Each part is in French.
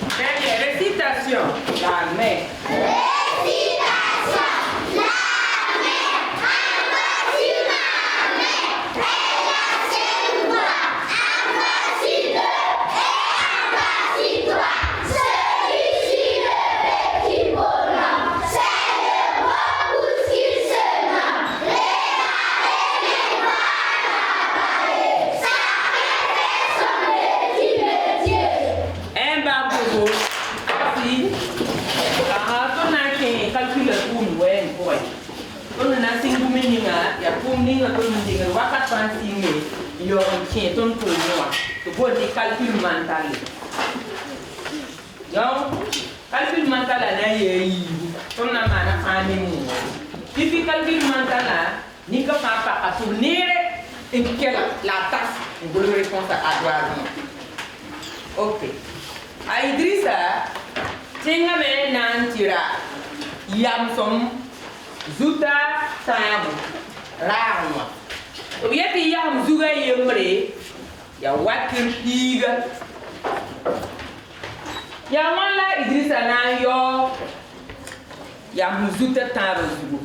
Très bien, récitation. La mer. Calcul mental. Donc, calcul mental comme la mana famille. Puis calcul mental ni que pas à tourner et quelle la tasse une bonne réponse à droite. Ok. A Idrissa, tinga me nantira. Yam som zuta tamu rarma. Oyati yam zuga yemre. Ya wakir higa ya wala Idrissa na yo ya muzuta taro zugu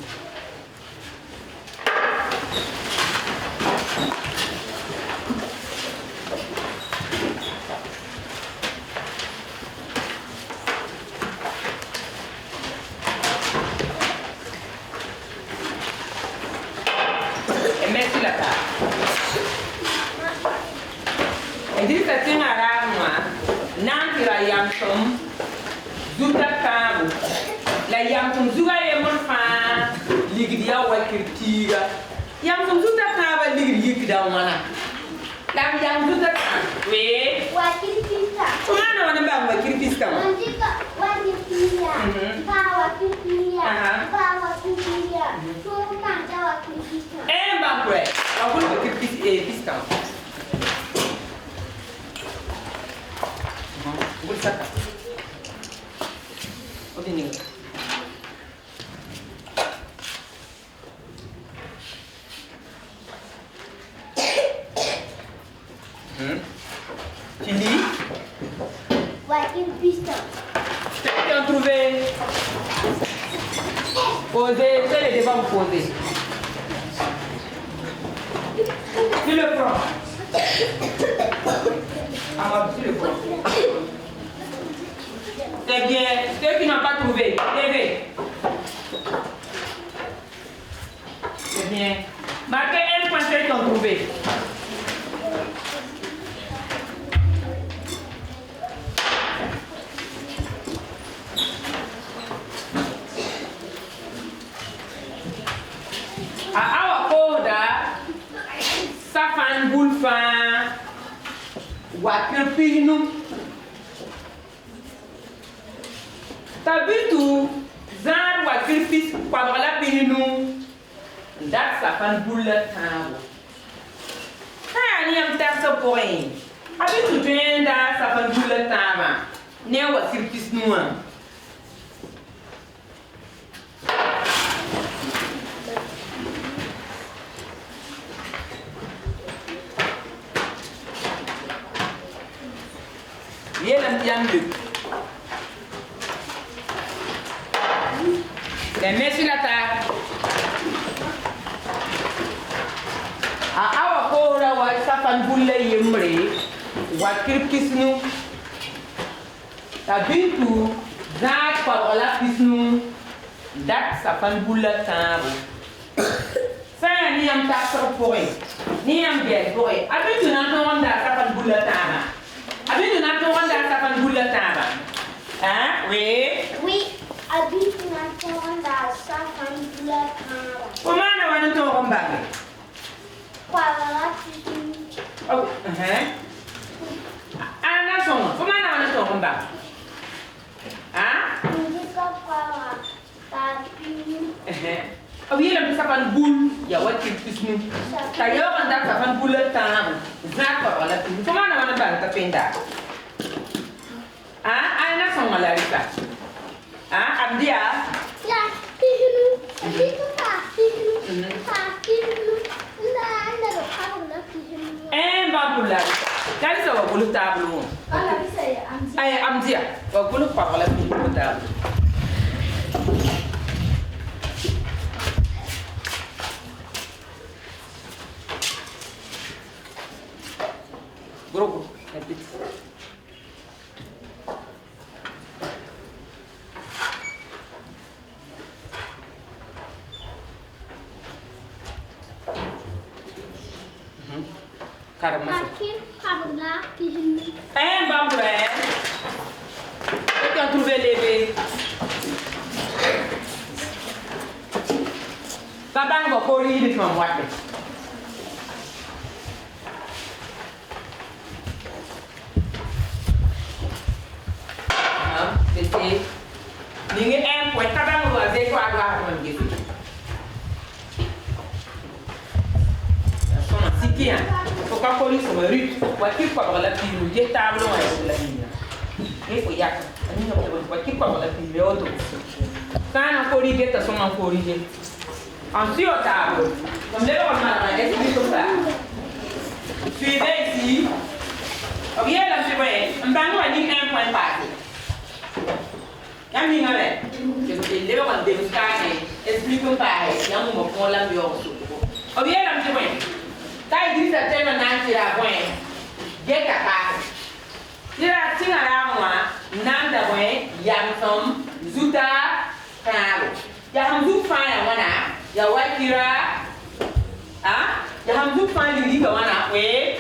merci la table. Idrissa tinga rarma nampira yam som zuta kabu la yam som zuga yemon fa ligdiya wakir tiga yam som zuta kaba ligdi yikda mana lam yam zuta we wakir pista mana wana ba wakir pista mandika wakir pista ba wakir pista ba wakir pista so kanta wakir pista ba kwe wakir pista Saka. Oke nih. Chili. Wakil pista. Tu as trouvé. Poser, c'est les débats poser. Tu le prends. Ah, tu le prends. C'est bien. Ceux qui n'ont pas trouvé, levez. C'est bien. Marquez un point ceux qui ont trouvé. Awa koda safan bulfan wakil pinum tabitu zan wakil pis kwabala pinum dat safan bulla tawo ni am tarsa point abitu twenda safan bulla tama ne wakil pis nuwa Yelam Yamlu. Les mains sur la table. Awa kora wa safan bulle yemre wa kirkisnu tabitu zat parola pisnu dak safan bulle tabu sa ni am ta propoi ni am bien boy abitu na to wanda safan bulle tama abitu na to wanda safan bulle tama hein oui Oui, abitu na to wanda safan bulle tama comment na wana to rombange kwala pisnu oh ana son comment na wana to rombange hein ndika kwala ta pisnu oh yelam safan bul ya wakil pisnu ta yo wanda safan bulle tama zat parola pisnu comment na wana bang ta penda ana son malarika abdia ya pisnu abitu ta pisnu ta pisnu na gulu tablo Ala bisa ya amzi. ay amzia wa gulu pa la fi gulu tablo grupo repite caramba Makin kabla kihini. Bambre. Quand trouver les Babang va courir de mon boîte. C'était Ninge point kabang va de quoi avoir mon gif. Sikia, faut pas courir sur le rue. Voiture quoi la pile, j'ai table sur la ligne. Il faut y aller. Voiture quoi la pile, auto. Quand on corrige, ça sont en corrigé. Ensuite, au table. Comme les gens ont expliqué comme ça. Suivez ici. Ok, là, c'est vrai. On va nous dire un point parti. Yami ngale. Les gens ont démontré. Explique comme ça. Yami mo prend la bio. Ok, là, c'est vrai. Tai di sa tema na tira bwen ge kaka tira tinga la mwa nanda bwen yam som zuta karo ya ham zu fa ya wana ya wakira ya ham zu fa li ga wana we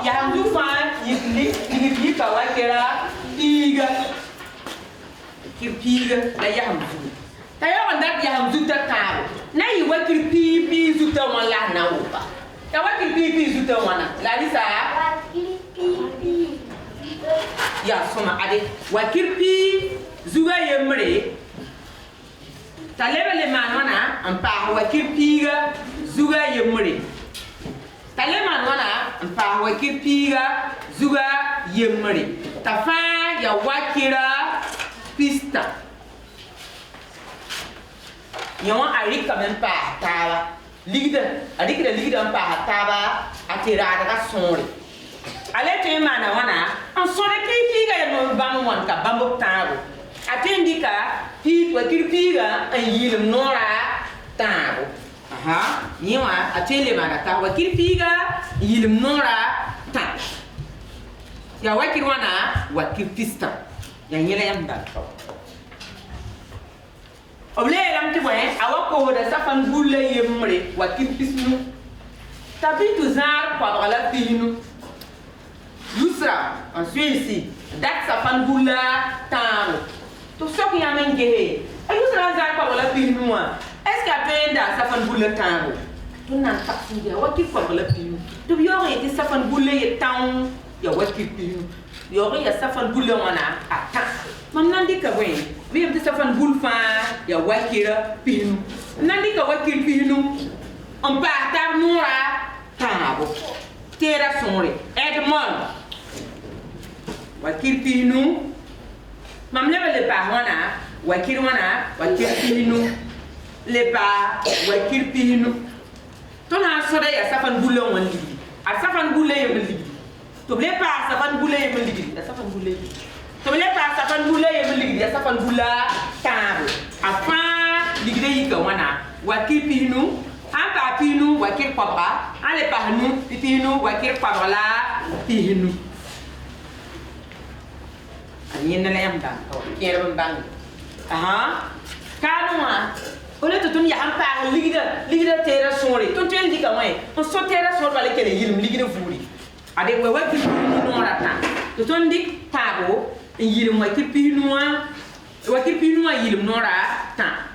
ya ham zu fa li ga wakira tiga kipiga la ya ham zu tayo wanda ya ham zuta karo na yi wakir pipi zuta wala na upa ya wakir pipi zuta wana la lisa ya soma ade wakir pi zuga yemre talebe le manwana ampa wakir pi ga zuga yemre talebe manwana ampa wakir pi ga zuga yemre tafa ya wakira pista yawan ari quand pas taba ligda ari kida ligda pa taba atira daga sonre ale te mana wana an sore ki ga no bamu wan ka bambo tabo atendika pi wa kirpiga an yilim nora tabo yiwa atele mana ka wa kirpiga yilim nora ta ya wa kirwana wa kirpista ya nyela yamba oble lam ti bwen awa ko da safan bulle yemre wa kipisnu tabitu zar kwa bala pinu yusra en suisi dak safan bulla tano to sok ya men gehe yusra zar kwa bala pinu wa est-ce que apenda safan bulla tano to nan taksi ya wa kip kwa bala pinu to yo ye ti safan bulle ye tan ya wa kipinu yo ya safan bulle wana ata mam nan dika bwen we have safan bulfa ya wakira pinu nandi ka wakir pinu on partar nura tabo tera sonre edmond wakir pinu mam le ba wana wakir pinu le ba wakir pinu to na so da ya safan bulon wan ligi a safan bulle ya ligi to le pa safan bulle ya ligi da safan bulle to le pa safan bulle ye ligi ya safan bula tabo afa ligide yika wana wakir pinu anta pinu wakir papa ale pahnu pinu wakir pabala pinu anyen na yam dan to kero bang kanwa ole to tun ya hampa ligide tera sore to tel dika mai on so tera sore bale kele yilim ligide furi ade we wakir pinu no rata to ton dik tabo yilim wakir pinu yilim nora ta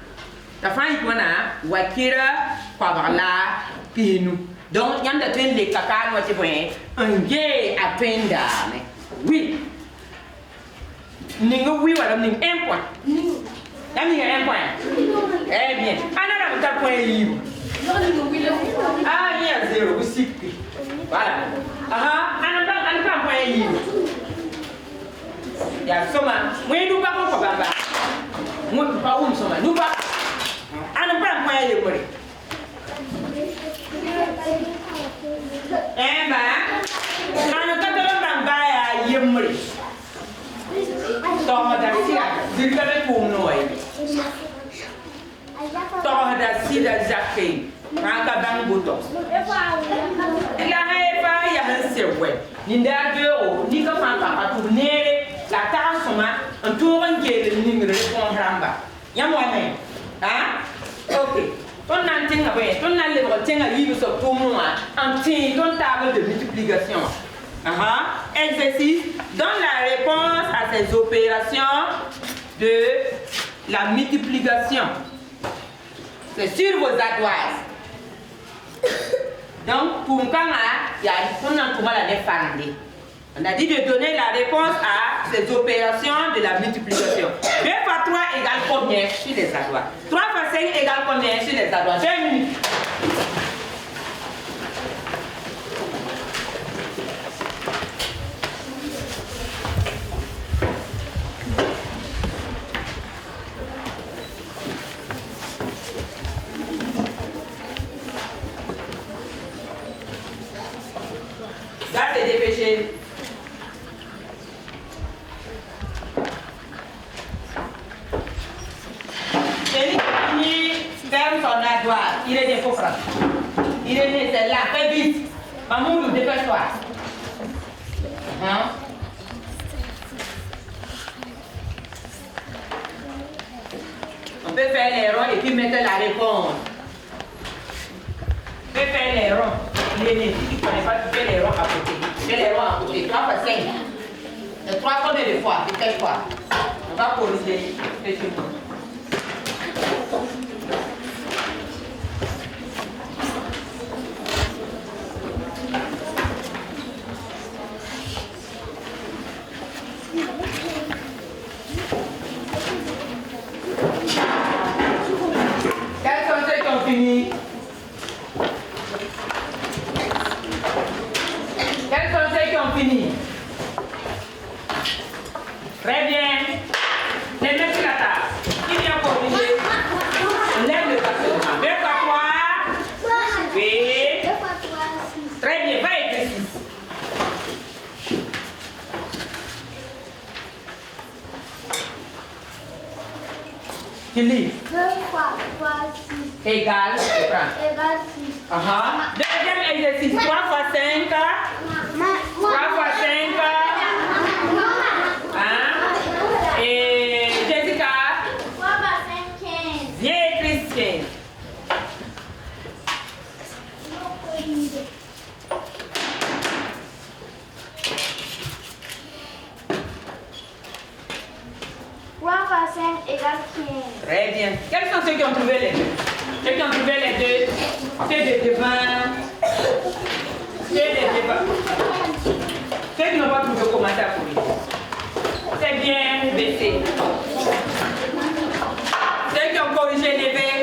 ta fay kona wakira kwabala pinu donc yanda tende kaka no ti bwen nge apenda me oui ningo oui wala ning un point yami un point eh bien anana ta point yibu il y a 0 aussi voilà anana point yibu ya soma mwe du ba ko baba mo ba soma du ba ana ba kwa ye kore ba zirga be tum noy to hada sida zakai ranka bang buto ila haifa ya hansewe ni nda do ni ka fa ka tu nere la ta soma en tour ngere ni ngere ko ramba ya mo ne ha ok ton nan tinga be ton nan le ko tinga yi so tum noa en tin ton table de multiplication. Exercice. Donne la réponse à ces opérations de la multiplication. C'est sur vos ardoises. Donc, pour moi, il y a on a dit de donner la réponse à ces opérations de la multiplication. 2 fois 3 égale combien sur les ardoises? 3 fois 5 égale combien sur les ardoises? 2 minutes. Dépêcher. Celui qui ferme son ardoise, il est des faux francs. Il est né, c'est là, fais vite. Mamoudou, dépêche-toi. Hein? On peut faire les ronds et puis mettre la réponse. On peut faire les ronds. Il est né, si tu ne connais pas, tu fais les ronds à côté. Fais les ronds à côté. 3 fois 5. 3 combien de fois? C'est quelle fois? On va corriger. Fais chez moi. Quels sont ceux qui ont fini? Quels sont ceux qui ont fini? Très bien. Les mains sur la table. Qui vient corriger? On lève le bâton. 2 fois 3. Oui. 2 fois 3, 6. Très bien. Va écrire 6. Qui lit? 2 fois 3, 6. Égal. Je prends. Égale 6. Deuxième exercice. 3 fois 5. 3 fois 5. Hein? Et Jessica? 3 fois 5, 15. Viens écrire 15. Égale 15. Très bien. Quels sont ceux qui ont trouvé les deux? Ceux qui ont trouvé les deux? Ceux de devant. Ceux de devant. Ceux qui n'ont pas trouvé, commencez à courir. C'est bien baissé. Ceux qui ont corrigé les baies.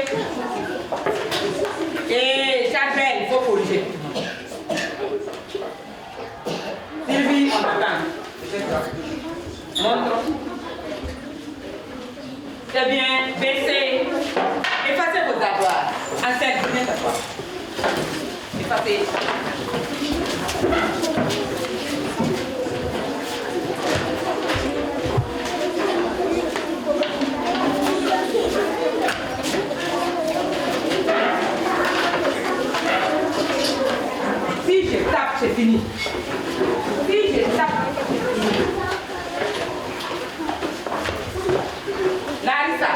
Et chaque baie, il faut corriger. Sylvie, on attend. Montre. C'est bien, baissez. Effacez vos avoirs. Enseigne, viens t'asseoir. Effacez. Si je tape, c'est fini. Si je tape, c'est fini. Larissa.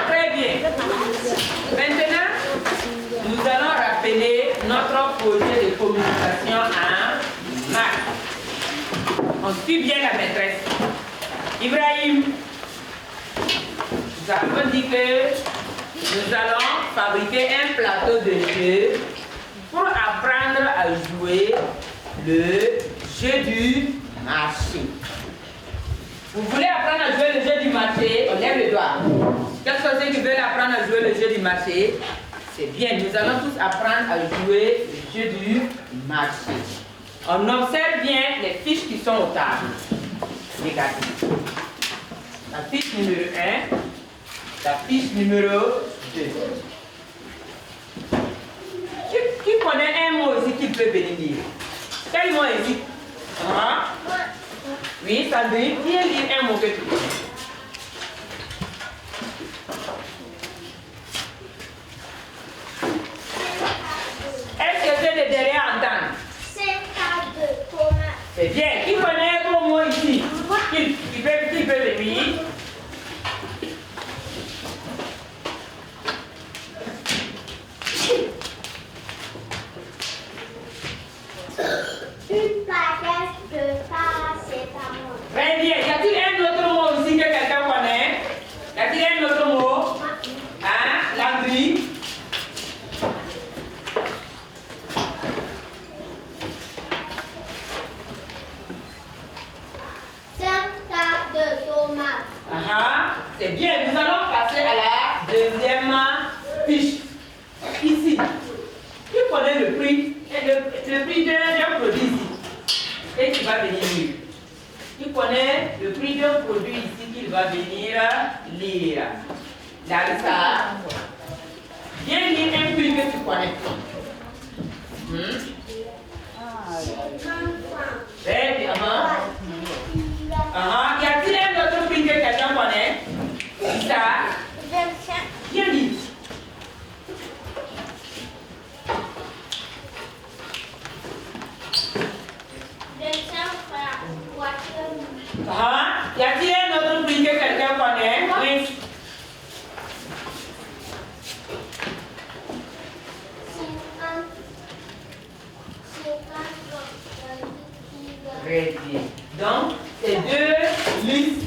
Très bien. Maintenant, nous allons rappeler notre projet de communication en maths. On suit bien la maîtresse. Ibrahim, nous avons dit que nous allons fabriquer un plateau de jeu pour apprendre à jouer le jeu du marché. Vous voulez apprendre à jouer le jeu du marché? On lève le doigt. Quels sont ceux qui veulent apprendre à jouer le jeu du marché? C'est bien, nous allons tous apprendre à jouer le jeu du marché. On observe bien les fiches qui sont aux tables. Regardez. La fiche numéro 1, la fiche numéro 2. Qui connaît un mot aussi qui peut bénir? Quel mot est-il? Hein? Oui, Sandrine, viens lire un mot que tu connais. Est-ce que c'est de derrière entendre? C-K-2, tomate. C'est bien. Qui connaît ton mot ici? Qui peut venir? Une paquette de paracétamol. Très bien. Y a-t-il un autre mot aussi que quelqu'un connaît? Y a-t-il un autre mot? Hein? Landry? De tomate. C'est bien. Nous allons passer à la deuxième fiche. Ici. Qui connaît le prix? Le prix d'un produit ici. Et qui va venir lire. Qui connaît le prix d'un produit ici qu'il va venir lire? Larissa. Viens lire un prix que tu connais. Très bien. Y a-t-il un autre prix que quelqu'un connaît? Ça? Viens lire. Y a-t-il un autre prix que quelqu'un connaît? Oui. Très bien. Donc, ces deux listes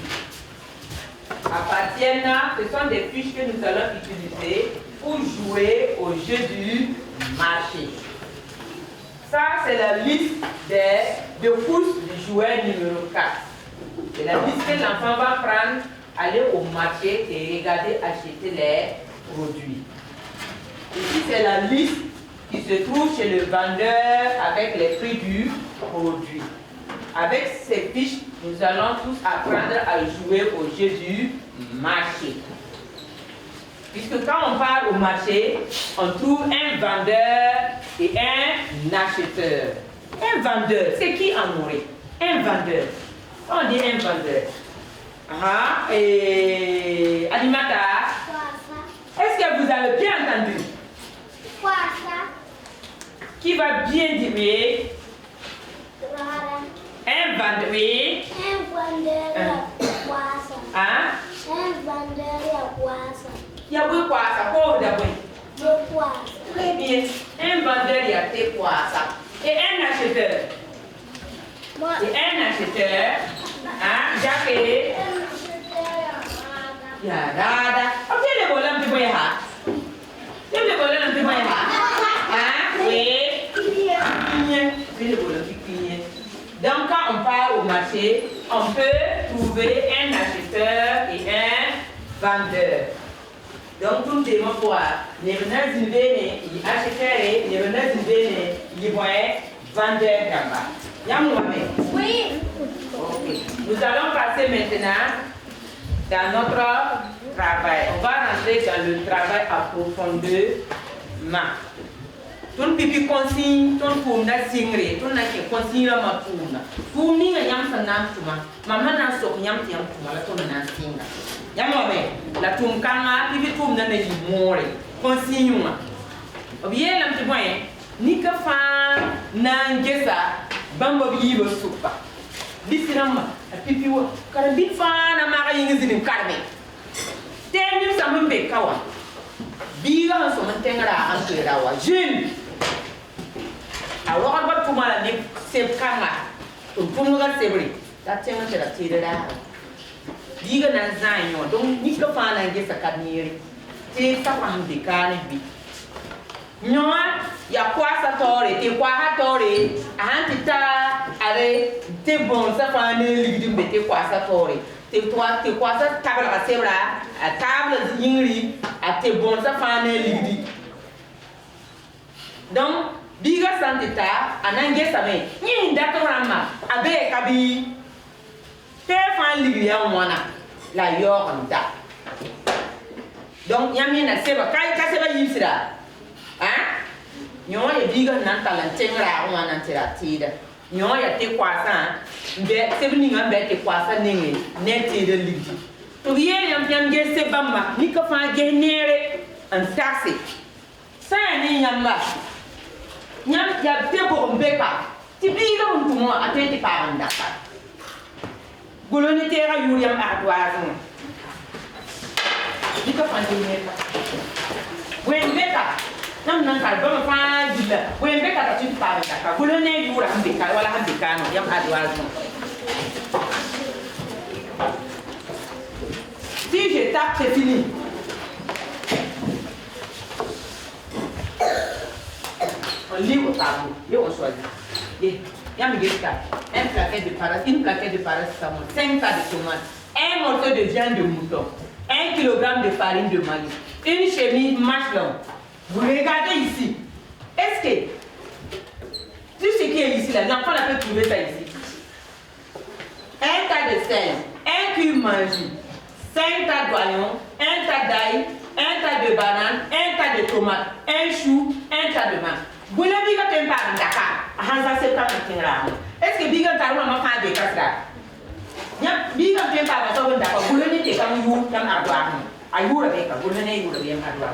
appartiennent, ce sont des fiches que nous allons utiliser pour jouer au jeu du marché. Ça, c'est la liste de courses du joueur numéro 4. C'est la liste que l'enfant va prendre, aller au marché et regarder acheter les produits. Ici, c'est la liste qui se trouve chez le vendeur avec les prix du produit. Avec ces fiches, nous allons tous apprendre à jouer au jeu du marché. Puisque quand on part au marché, on trouve un vendeur et un acheteur. Un vendeur, c'est qui en mourir? Un vendeur. On dit un vendeur. Et Animata, est-ce que vous avez bien entendu? Quoi ça? Qui va bien dire? Un vendeur, oui. Un vendeur à poisson. Hein? Un vendeur à poisson. Il y a quoi ça? Quoi d'abord? De poisson. Très bien. Un vendeur, il y a tes poissons. Et un acheteur. Moi. Et un acheteur. Hein? Jacques. Un acheteur à Il y a Dada. Ok, les volants de boya. Les volants de boya. Hein? Oui. Les volants de boya. Donc, quand on part au marché, on peut trouver un acheteur et un vendeur. Donc, tout le monde pour les vendeurs du béné, les acheteurs et les vendeurs du béné, les vendeurs là-bas. Yamouame. Oui. Ok. Nous allons passer maintenant dans notre travail. On va rentrer dans le travail approfondément. Ton pipi consigne, ton poumna singre, ton na qui consigne ma poumna. Poumni nga yam sanam tuma, maman na sok yam tiam tuma la ton na singa. Yam wabe, la tum kanga pipi poumna na yimore, consigne ma. Obie lam ti moyen, ni ka fa na ngesa, bamba bi ba supa. Bisinama, pipi wo, kara bi fa na ma yingi zinim karme. Tenyu sambe kawa. Biga so man tengara an kera wa jeune. Alors, on va pouvoir aller se kanga. Pour nous garder la tienne c'est la tire là. Diga na zanyo, donc ni ka fa na ngesa kadniri. Te sa fa de kane bi. Nyoa ya kwa sa tore, te kwa ha tore, ahantita are te bon sa fa ne ligdi mbete kwa sa tore. Te kwa sa table ka sebra, a table yingri, a te bon sa fa ne ligdi. Donc biga santita anange same ni ndatorama abe kabi te fan ligriya mwana la yornda donc yami na seba kai ka seba yisira hein Nyo ya biga nan talan tengra on nan tiratida. Nyo ya te kwasa mbe sebni ngambe te kwasa ningi neti de ligi. To biye yam yam ge se bamba ni ka fa ge nere an tasi. Sa ni nyamba. Nyam ya te bo mbeka. Ti biga on tumo atenti pa anda pa. Goloni tera yuriam adwazu. Ni ka fa ge nere. Wen beka nam nan kal ba fa dilla wen be ka ta ti pa ka ko ne yura hambe ka wala hambe ka no yam adwal no si je tape c'est fini on lit au tableau et on choisit et yam geska une plaquette de paracétamol 5 tas de tomates un morceau de viande de mouton 1 kg de farine de maïs une chemise machelon. Vous regardez ici. Est-ce que tout ce qui est ici, là, l'enfant peut trouver ça ici? Un tas de sel, un cube manger, 5 tas d'oignons, un tas d'ail, un tas de bananes, un tas de tomates, un chou, un tas de menthe. Vous l'avez dit que tu n'as pas d'accord. Est-ce que Bigan t'a vraiment fait des casseroles? Bigan tu n'as pas d'accord. Vous l'avez dit comme vous, comme avoir. Vous l'avez dit comme vous l'avez dit avoir.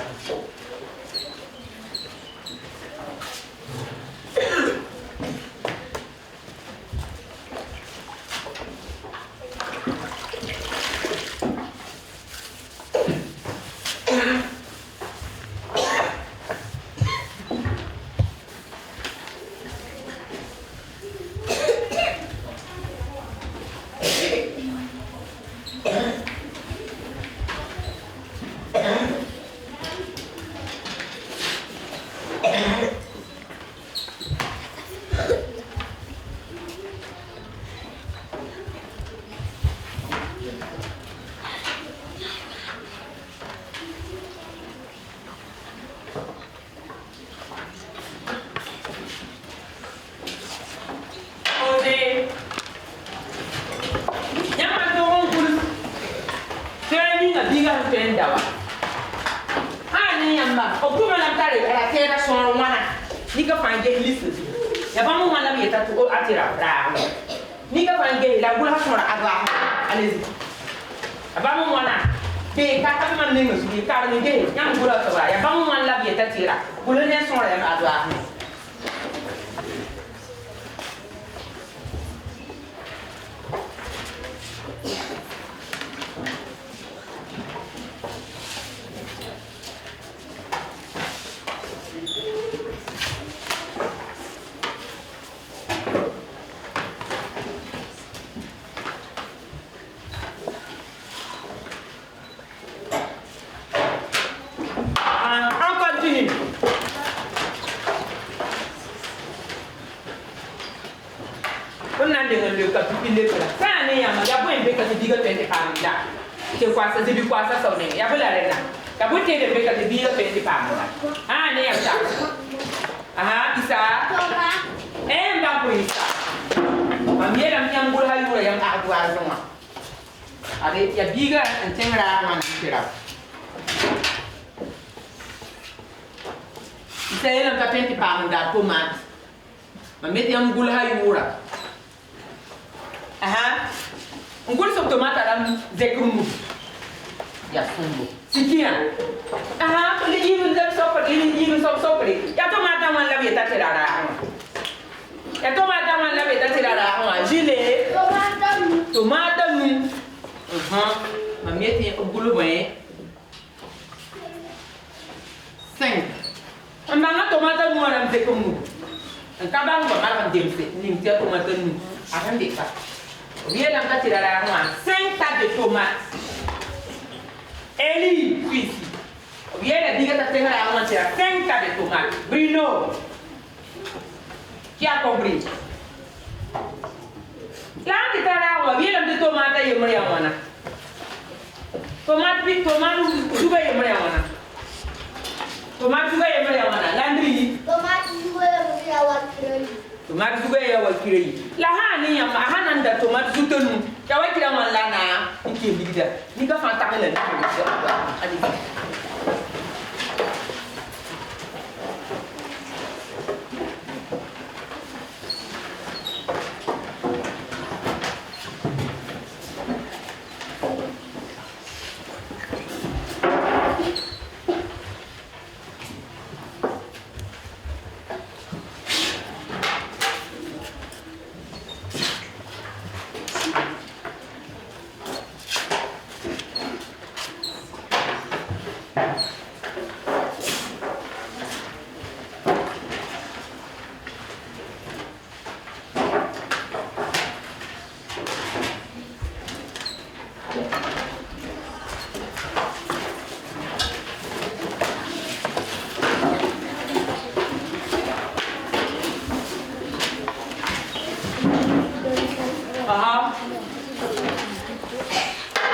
Aha.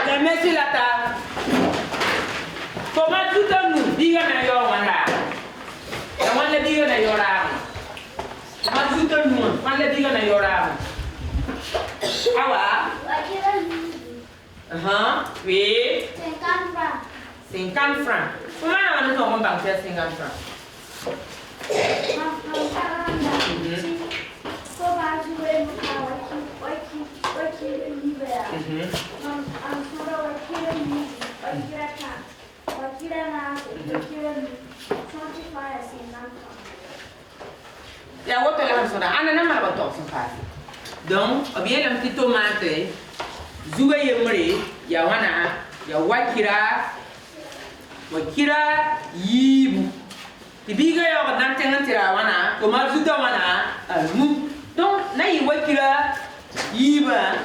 La messe la ta. Comment tout à nous, diga na yo wanda. La wanda diga na yo ra. Comment tout à nous, wanda diga na yo ra. Awa. Oui. 50 francs. 50 francs. Comment on a un 50 francs? Ya, wat er aan ana na maar wat op zijn donc, bien la petite tomate, zuga yemre, ya wana, ya wakira yibu. Tibiga ya nantengan tira wana, tomate zuga wana, almu. Donc, na yi wakira yiba,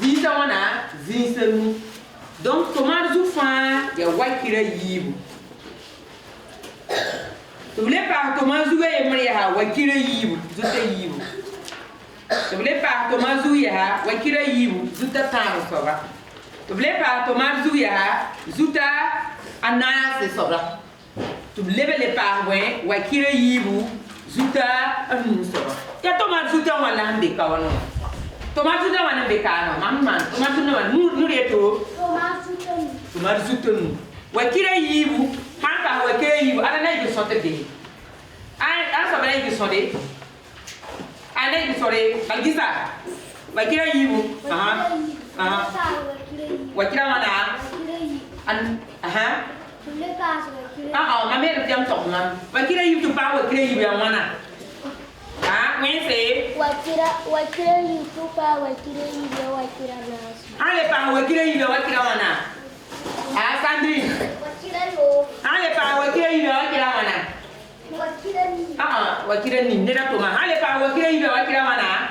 zisa wana, zinselmu. Donc, tomate zufan, ya wakira yibu. Tu voulais pas tomate zuga yemre ha, wakira yibu, zuta yibu. Tu voulais pas tomate zuya, wakira yibu, zuta tano soba. Tu voulais pas tomate zuya, zuta anase soba. Tu voulais pas wakira yibu, zuta anu soba. Ya tomate zuta wala mbeka wano. Tomate zuta wana mbeka no, mamman. Tomate zuta wana nureto. Tomate zuta nu. Wakira yibu, hanka wakira yibu, ana na yibu sote de. Ana soba na yibu sote. Ana yibu sote, balgisa. Wakira yibu. Wakira wana. Ma mère vient de man. Wakira yibu tu pa wakira yibu ya wana. Wense. Wakira yibu pa wakira yibu ya wakira nasu. Ale pa wakira yibu ya wakira wana. Sandrine. Wakira yo. Ale pa wakira yibu ya wakira wana. Wakira ni nera to ma. Ale pa wakira yibu ya wakira wana.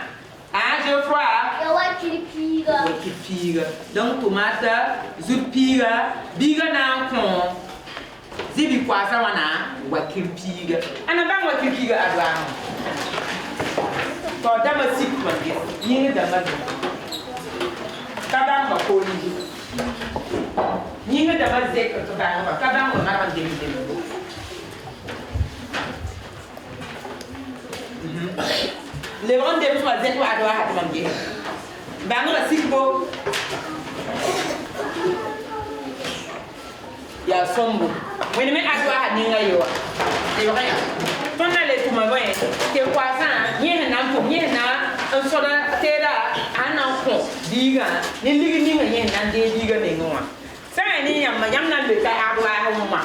Geoffroy. Ya wakira piga. Wakira piga. Donc tomate, zout piga, biga na kon. Zibi kwasa wana wakira piga. Ana bang wakira piga adwa. To dama sikwa nge. Yinga dama. Kabang ba ko ni. Yinga dama zeka to bang ba. Kabang ba na ban demi. Le grand dem soit zeko adwa hat mangi. Bang la sikbo. Ya sombo. When me adwa hat ninga yo. Le vrai. Tona le kuma boy. Ke kwasa yen na ko yen na en soda tera ana ko diga. Ni ligi ninga yen na de diga ne ngwa. Sa ni yam na le ka adwa ho ma.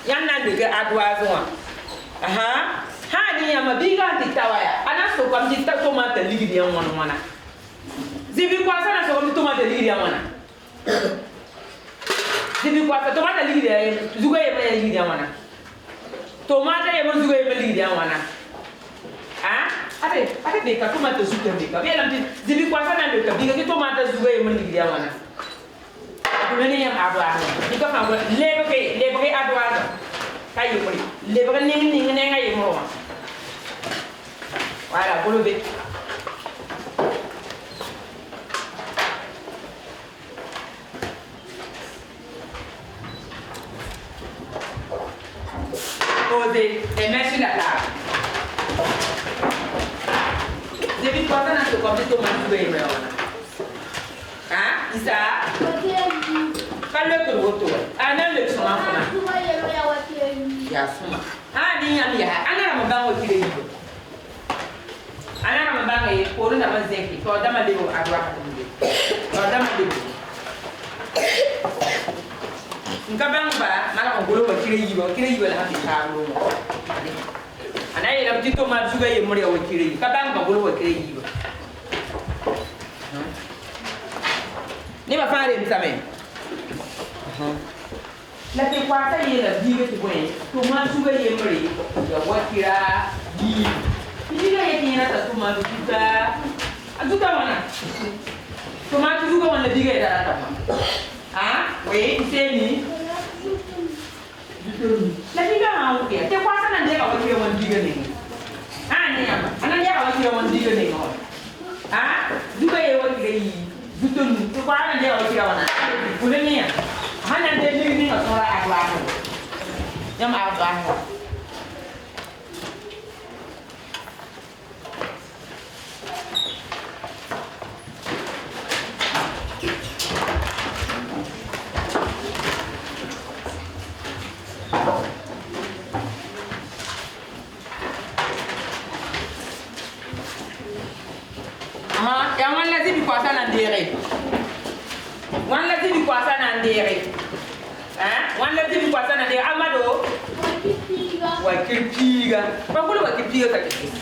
Yam na le ka adwa zo. Aha. Ha ni yama biga titawaya ana so kwa mjita tomate ligi ya mwana zibi kwa sana so kwa tomate ligi ya mwana zibi kwa tomate ligi ya zuga ya ligi ya mwana tomate ya zuga ya ligi ya mwana ate beka tomate zuga beka bila mti zibi kwa sana beka biga ki tomate zuga ya ligi ya mwana kumeni ya abwa bika fa lebe adwa kayi muri lebe ningi nenga yimo. Voilà, vous levez. Posez et mettez sur la table. J'ai vu quoi ça dans ce côté de ma douée. Hein? Isa? Pas le tour. Ah, non, le son enfant. Yasuma. Ah, ni yam ya. Ana ma ba wo kire yi. Ana ma ba ngai ko na ma zeki. To da ma debo adwa ka tumbe. To da ma debo. Nka bang ba mala ko golo wo kire yi la ha ti ta lo. Ana yi la petito ma suga yi mo wo kire yi. Ka bang ba golo wo kire yi. Ni ma fa re msame. La que kwata ye la biga to bwen to ma suga ye mri ya wakira yi biga ye ni na ta to ma duta aduta wana to ma suga wana biga ya ta ma we iseni la biga ma o ke te kwata na de ka wakira wana biga ni ni ya ana ya ka wakira wana biga ni no Ah, zuba ye wani gai zutun tu kwana ne wa kira wana kuleni ya hanya de ni na sora agwa yam agwa yang wan la zibi kwa sana ndere wan la zibi kwa sana ndere wan la zibi kwa sana ndere amado wa kirpiga kwa kule wa kirpiga kakiti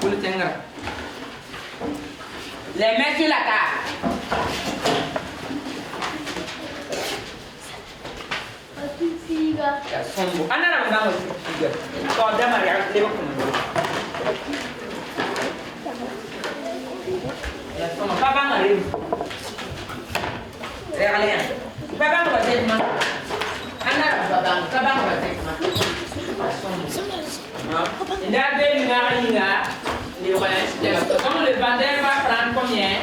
kule tenga les mains sur la table. Ya sombo. Ana na mama figa. Ko da mari a lewa kuma. Ya sombo baba ngare. Regalien. Baba ngare ma. Ana baba ngare ma. Sombo. Nda de ni nga. Comme le vendeur va prendre combien?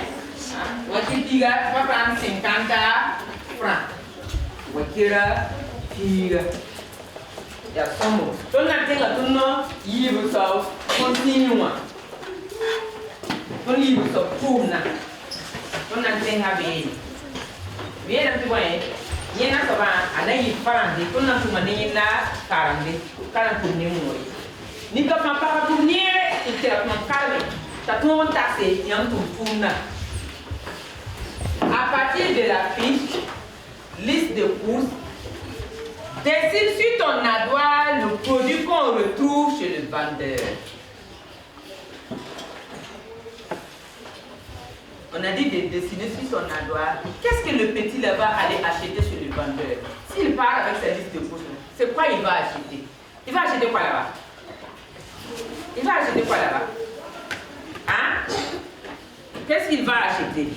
Wakira va prendre 50 francs. Wakira, figa. Ya sombo. Ton na tenga tunno yibu so continue. Ton yibu so puna. Ton na tenga be. Bien na tuwe. Yena so ba anayi parande ton na tuma ne na karande. Karan tunni mori. Ni ka pa para tourner et tu as mon calme. Tu as tout taxé, il y a tout fourna. À partir de la fiche, liste de courses, dessine sur ton ardoise le produit qu'on retrouve chez le vendeur. On a dit de dessiner sur son ardoise. Qu'est-ce que le petit là va aller acheter chez le vendeur? S'il part avec sa liste de courses, c'est quoi il va acheter? Il va acheter quoi là-bas? Il va acheter quoi là-bas? Hein? Qu'est-ce qu'il va acheter?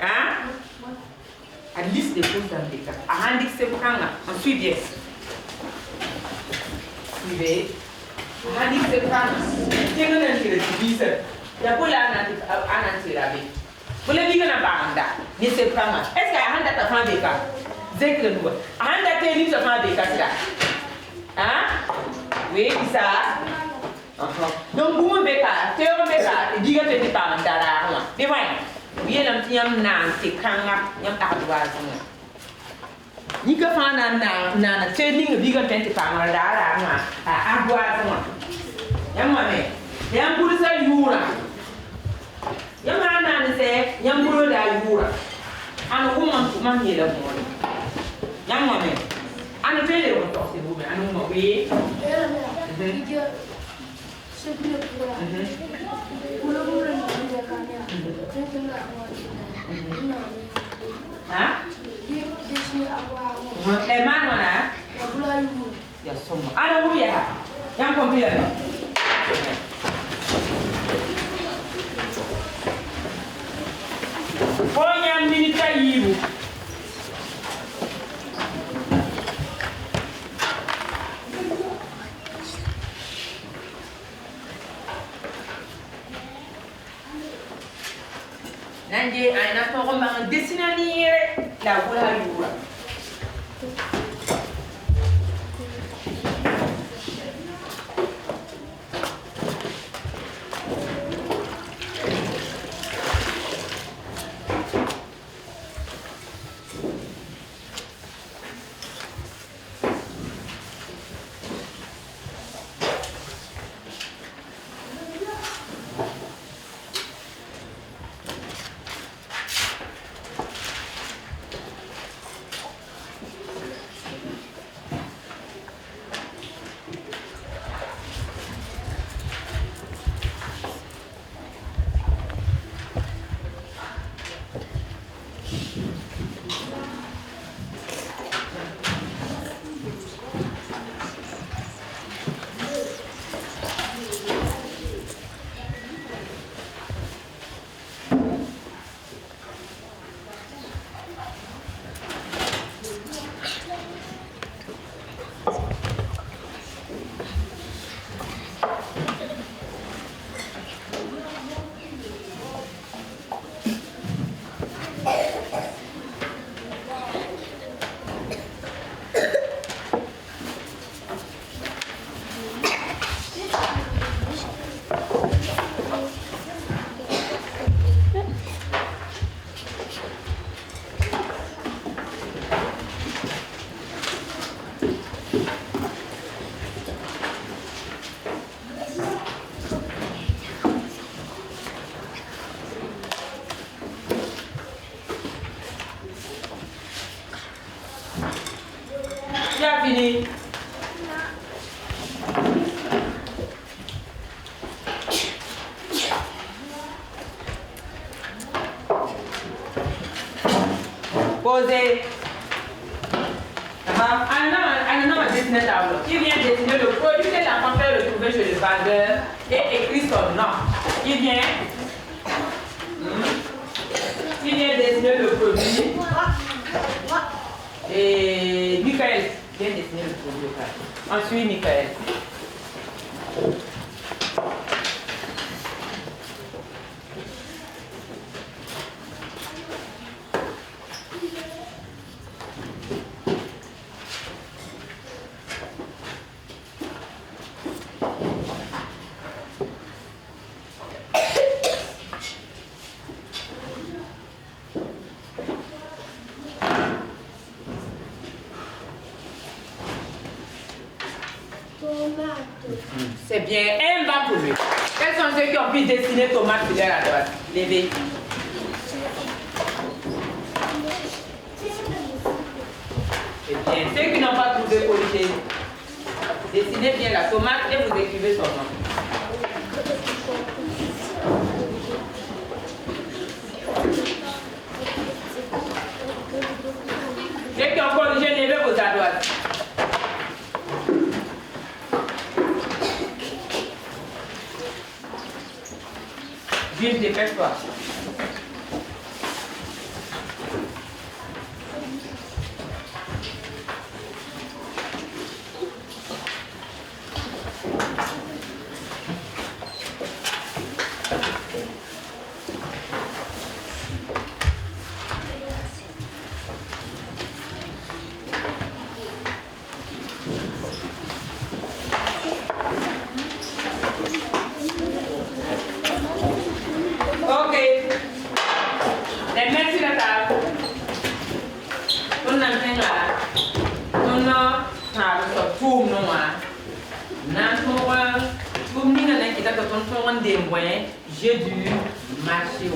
Hein? La liste de choses dans les cas. À Handik se prend, on suit bien. Suivez. À Handik se prend. Tiens, on a un tiré de 10 heures. Il y a pas là, on a tiré avec. Vous l'avez dit, on a pas Handa. Mais se prend. Est-ce qu'à Handa, tu as fait des cas? Zek le nouveau. À Handa, tu as dit, tu as fait des cas, c'est là. Hein? Oui, ça. Donc, vous me faites ça, tu me faites ça, tu dis que tu es pas en train de faire. Mais oui, il y a un nan, c'est quand il y a un ardoise. Ni que fan nan, tu dis que tu es pas en train de faire ardoise. Il y a un moment, il y a un bout de ça, il y a un nan, il y a un bout de ça, un woman qui est là. Il y a un moment, un peu de retour, c'est vous, mais un moment, oui. Hah? Leman mana? Ya semua. Ada bu ya? Yang komputer. Pokoknya minta ibu. Nanti anak orang bangun dessiner ni la bola yura. as fini? Posez. Anna va dessiner tableau. Qui vient dessiner le produit que l'enfant peut retrouver chez le vendeur et écrit son nom. Qui vient? Qui vient dessiner le produit? Et Michael vient dessiner le produit. Ensuite, Michael. C'est bien. Un va pour lui. Quels sont ceux qui ont pu dessiner tomate sur leur à droite? Levez. C'est bien. Ceux qui n'ont pas trouvé, corrigez. Dessinez bien la tomate et vous écrivez son nom. Ceux qui ont corrigé, levez vos à droite. Jules, dépêche-toi. J'ai dû marcher.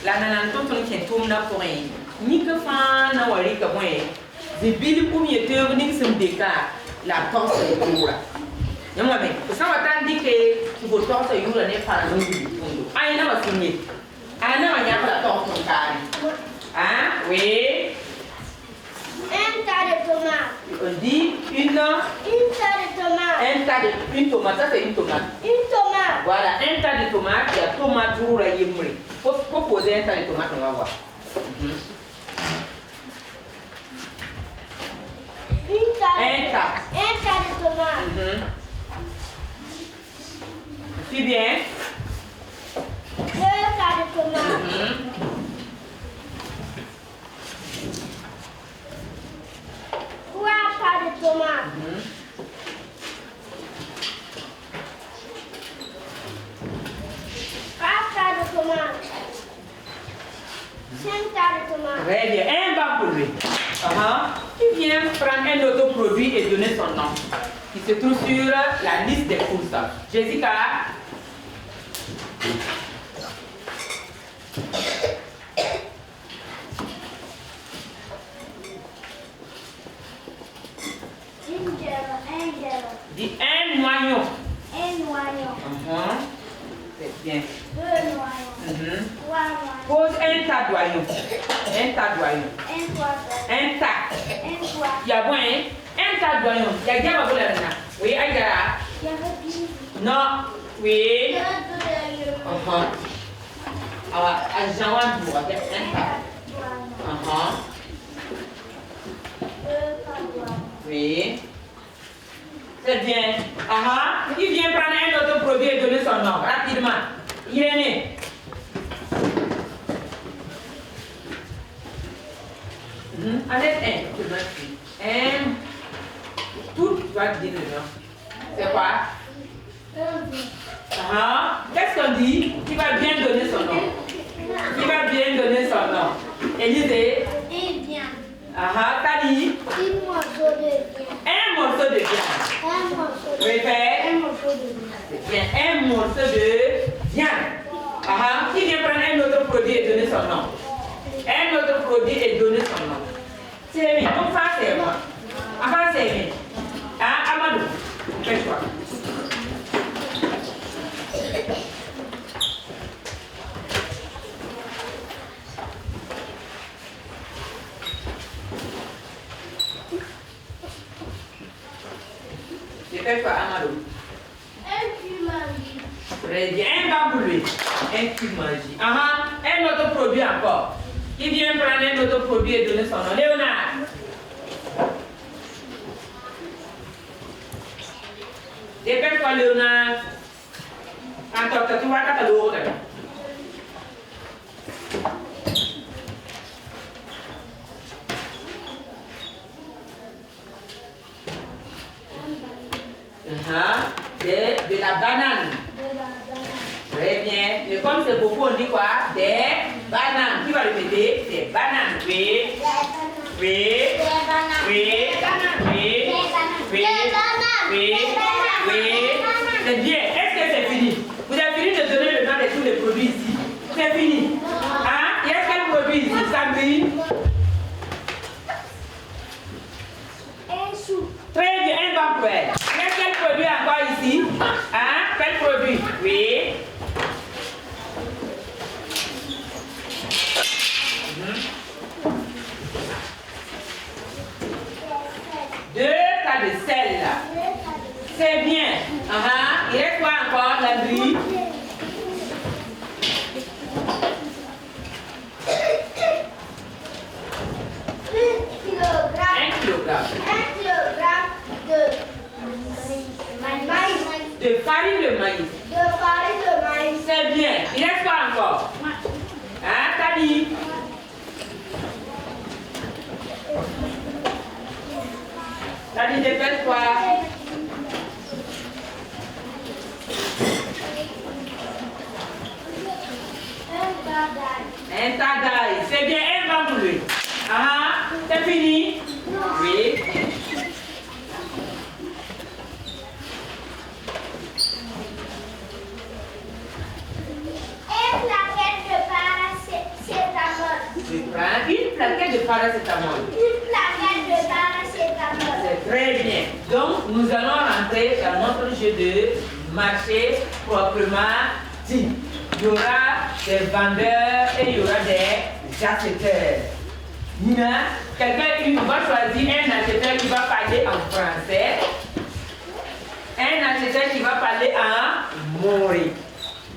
La nana tonton qui est tombé pour rien. Ni que fan n'a pas que moi. J'ai vu le premier tour ni que c'est déca la torse est pour là. Non mais ça va t'indiquer que tu veux torse est pour n'est pas la nouvelle. Ah il n'a pas signé. Ah non il n'y a pas la torse en carré. Hein oui. Un tas de tomates. On dit une tas de tomates. Une tomate, ça c'est une tomate. Une tomate. Voilà, un tas de tomates, il y a tomate pour la yémouri. Faut poser un tas de tomates, on va voir. Un tas de tomates. C'est bien. 2 tas de tomates. 3 tas de tomates. 4 tas de tomates. 5 tas de tomates. Très bien, un banc pour lui. Il vient prendre un autre produit et donner son nom. Qui se trouve sur la liste des courses. Jessica. Dis un noyau. Un noyau. C'est bien. 2 noyaux. 3 noyaux. Pose un tas d'oignons. Un tas d'oignons. Un tas. Un tas. Il y a bon, hein? Un tas d'oignons. Il y a bien ma boule là. Oui, Aïda. Non. Oui. Alors, Jean-Wan, vous avez un tas. Oui. C'est bien. Il vient prendre un autre produit et donner son nom. Rapidement. Irénée. Allez, un. Tout doit dire le nom. C'est quoi? Qu'est-ce qu'on dit? Il va bien donner son nom. Il va bien donner son nom. Élisée. Et bien. T'as dit? Un morceau de viande. Un morceau de viande. Un morceau de Répète. Un morceau de viande. C'est bien. Un morceau de viande. Qui vient prendre un autre produit et donner son nom? Un autre produit et donner son nom. C'est bien. Donc ça c'est moi. Enfin c'est bien. Dépêche-toi, Amado. Un cumagie. Très bien. Un bamboulé. Un cumagie. Un autre produit encore. Qui vient prendre un autre produit et donner son nom? Léonard. Dépêche-toi, Léonard. Attends, tu vois quand tu as l'eau. De la banane. Très bien. Mais comme c'est beaucoup, on dit quoi? Des bananes. Qui va répéter? Des bananes. Oui. Oui. Oui. Oui. Oui. Oui. Oui. C'est bien. Est-ce que c'est fini? Vous avez fini de donner le nom de tous les produits ici? C'est fini. Hein? Il y a quel produit ici? Sandrine? Un chou. Très bien. Un banc pour elle. Il y a quel produit encore ici? Hein? Quel produit? Oui. Deux tas de sel là. C'est bien. Il reste quoi encore, Landry? Un kilogramme de farine de maïs. C'est bien. Il reste quoi encore? Tani? Tani, dépêche-toi. Un tadaï. C'est bien, un bamboulé. C'est fini? Oui. Je prends une plaquette de paracétamol. C'est très bien. Donc, nous allons rentrer dans notre jeu de marché proprement dit. Il y aura des vendeurs et il y aura des acheteurs. Nina, quelqu'un va choisir un acheteur qui va parler en français, un acheteur qui va parler en mori.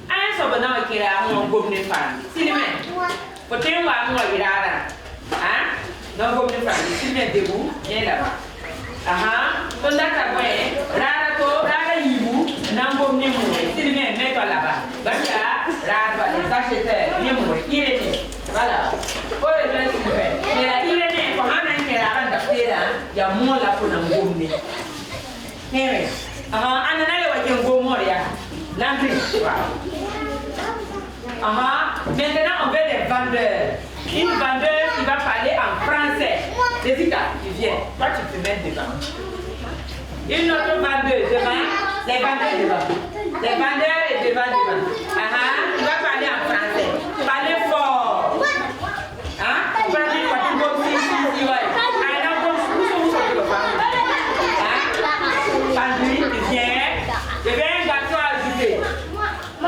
Un sobana qui est en gomme de femme. Sylvain, peut-être moi, il y a non, gomme de femme. Sylvain, debout, viens là-bas. Ton data, rara to, rara yibu, non gomme de mori. Sylvain, mets-toi là-bas. Basta, rara, les acheteurs, viens mourir. Il est né. Voilà. Oh, les gens, Sylvain. Mais là, il est né. Comment on a été là, il y a moins là pour un gomme de. Hey, maintenant, on veut des vendeurs. Une vendeuse qui va parler en français. Jessica, tu viens. Toi, tu te mets devant. Une autre vendeuse devant. Les vendeurs devant. Les vendeurs et devant. Tu vas parler en français. Parlez fort. Parlez fort. Sandrine, tu viens. Je vais un garçon ajouter. Un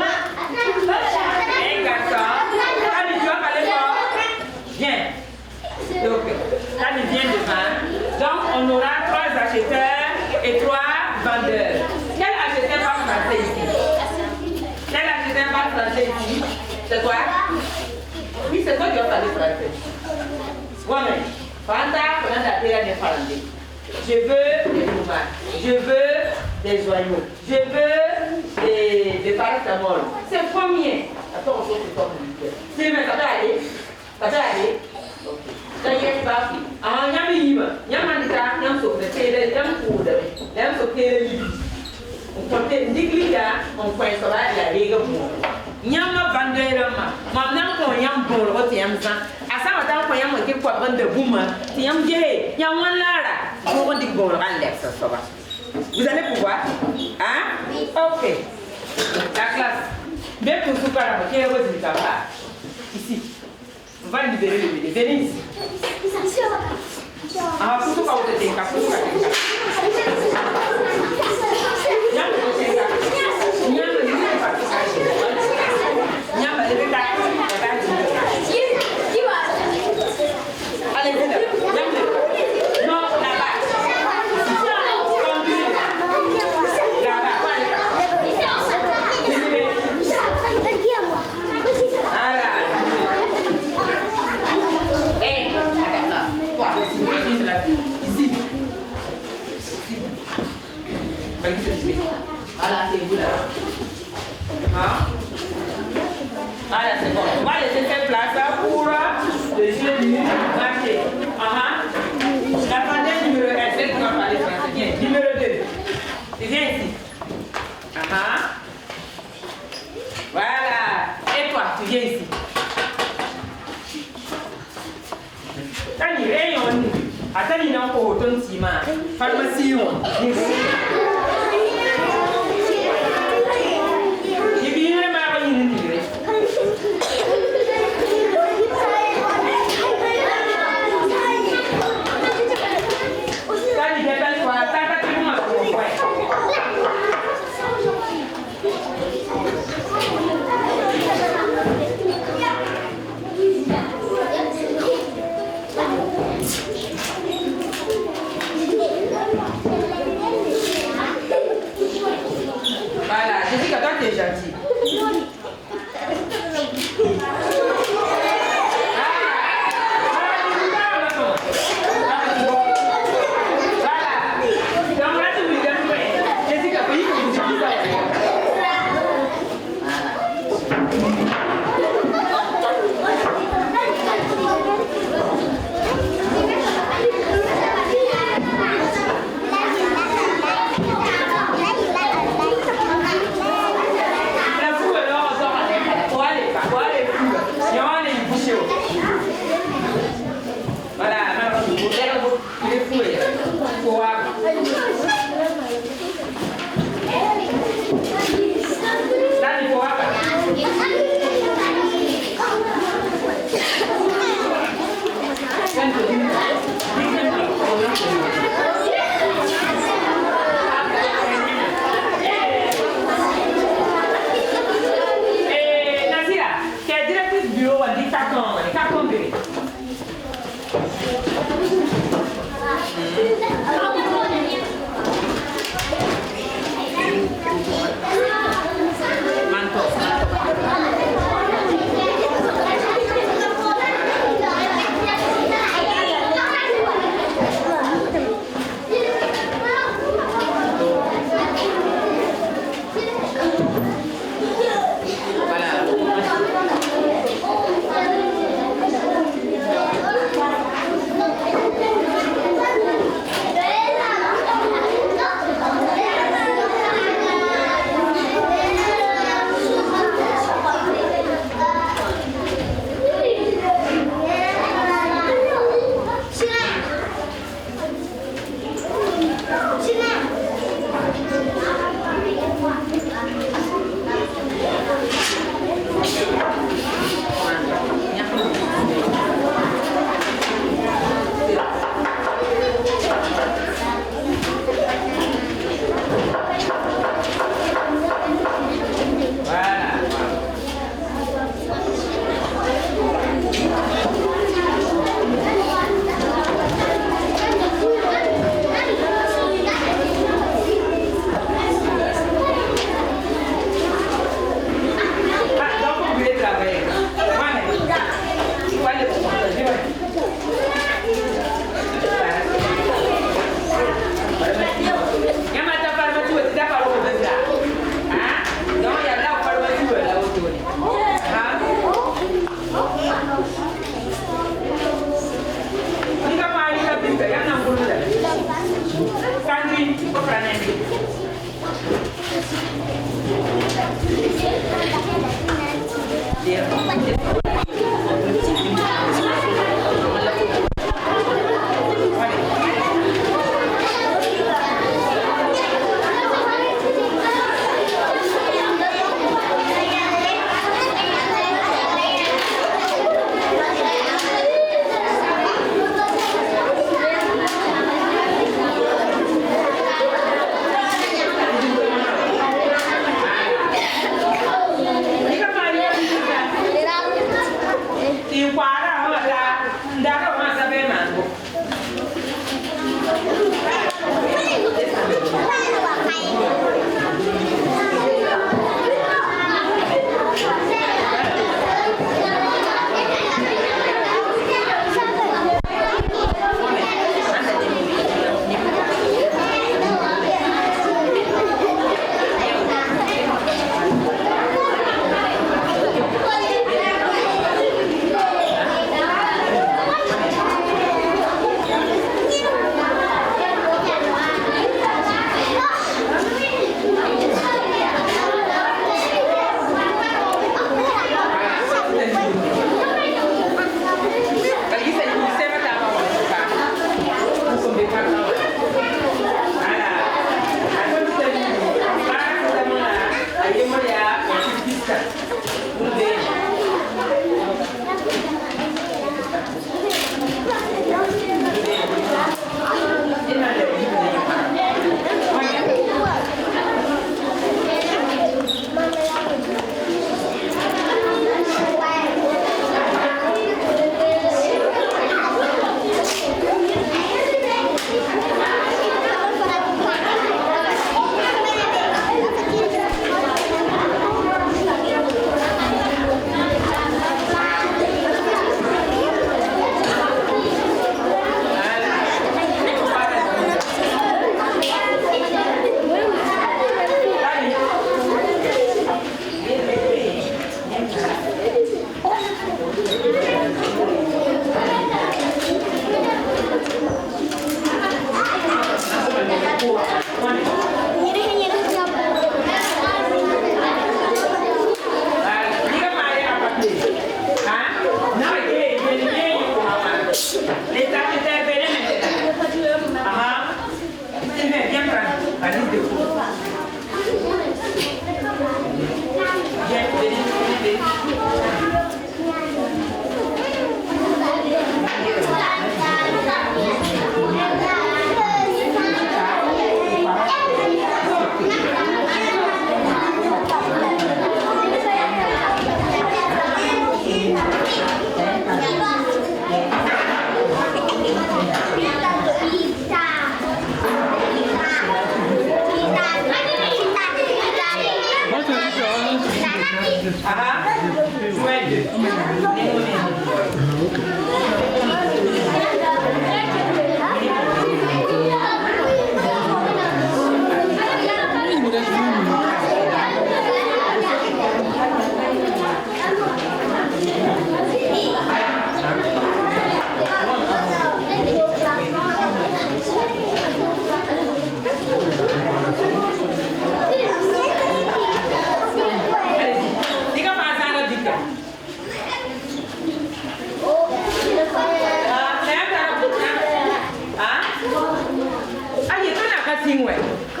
garçon. Tani, tu vas parler fort. Viens. Ok. Tani, viens devant. Donc, on aura 3 acheteurs et 3 vendeurs. Quel acheteur parle français ici? Quel acheteur parle français ici? C'est toi? Oui, c'est toi qui vas parler français. Ouais, mais. Fanta, on a la terre des Finlandais. Je veux des tomates, je veux des oignaux, je veux des paracétamol. C'est combien? Attends, on se retrouve. C'est mais ça peut aller? Ça peut aller? Ok. Ça y est, c'est parti. Il y a un livre, il y a un mandat, il y a un sauve, il y a un cours, il y a un sauve, il y a un livre. On compte des glisses, on coince ça, il y a des gars. Il y a un vendeur, maintenant qu'on y a un bon, il y a un sang. À ça, on a un peu de boum. Il y a un gay, il y a un lara. Vous allez pouvoir? Hein? Ok. La classe. Bien pour tout par là, qui est rose du tabac. Ici. On va libérer le bébé. Venez ici. Pour tout pas vous êtes pour tout pas. Allez, venez. Non, là-bas. Voilà, c'est bon. On va laisser cette place-là pour le jeu du marché. La pandémie numéro 1, c'est qu'on va parler français. Viens, numéro 2. Tu viens ici. Voilà. Et toi, tu viens ici. Tani, rayon. Attends, il y a encore autant de ciment. Pharmacie, on. Voilà, je dis que toi tu es gentil.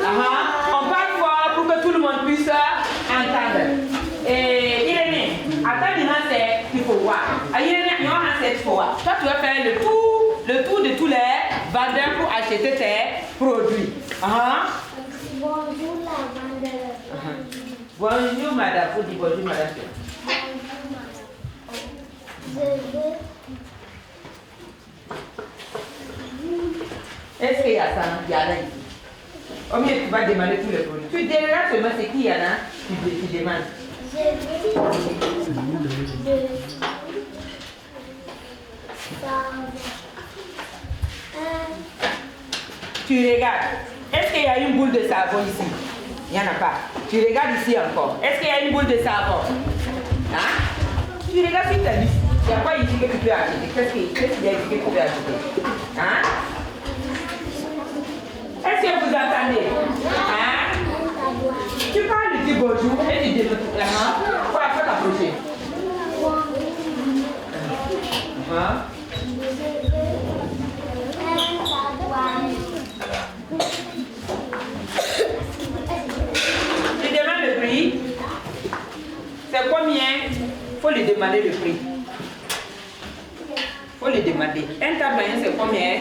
On parle fort pour que tout le monde puisse entendre. Et Irénée, attends, c'est qu'il faut voir. Irénée, il faut voir. Toi, tu vas faire le tour de tous les vendeurs pour acheter tes produits. Bonjour la vendeur. Bonjour madame, faut dire bonjour madame. Est-ce qu'il y a ça? Il y a là ici. Au mieux, tu vas demander tous les produits. Tu diras seulement c'est qui il y en a, tu demandes. Tu regardes. Est-ce qu'il y a une boule de savon ici? Il n'y en a pas. Tu regardes ici encore. Est-ce qu'il y a une boule de savon? Hein? Tu regardes sur ta liste. Il n'y a pas ici que tu peux acheter. Qu'est-ce qu'il y a ici que tu peux acheter? Hein? Est-ce que vous entendez? Hein? Tu parles du bonjour et tu dis hein? Faut après t'approcher. Hein? Tu demandes le prix. C'est combien? Faut lui demander le prix. Faut lui demander. Un tabouin, c'est combien?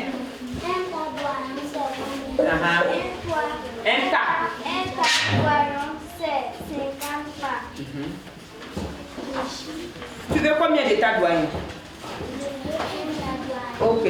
Un tas. C'est 50 francs. Tu veux combien de tas douaniers? Ok.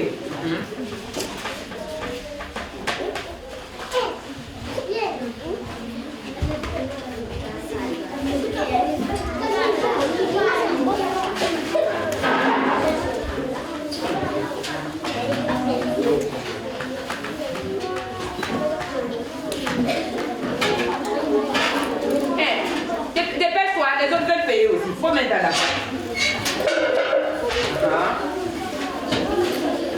Dépêche-toi, les autres veulent payer aussi. Il faut mettre dans la main.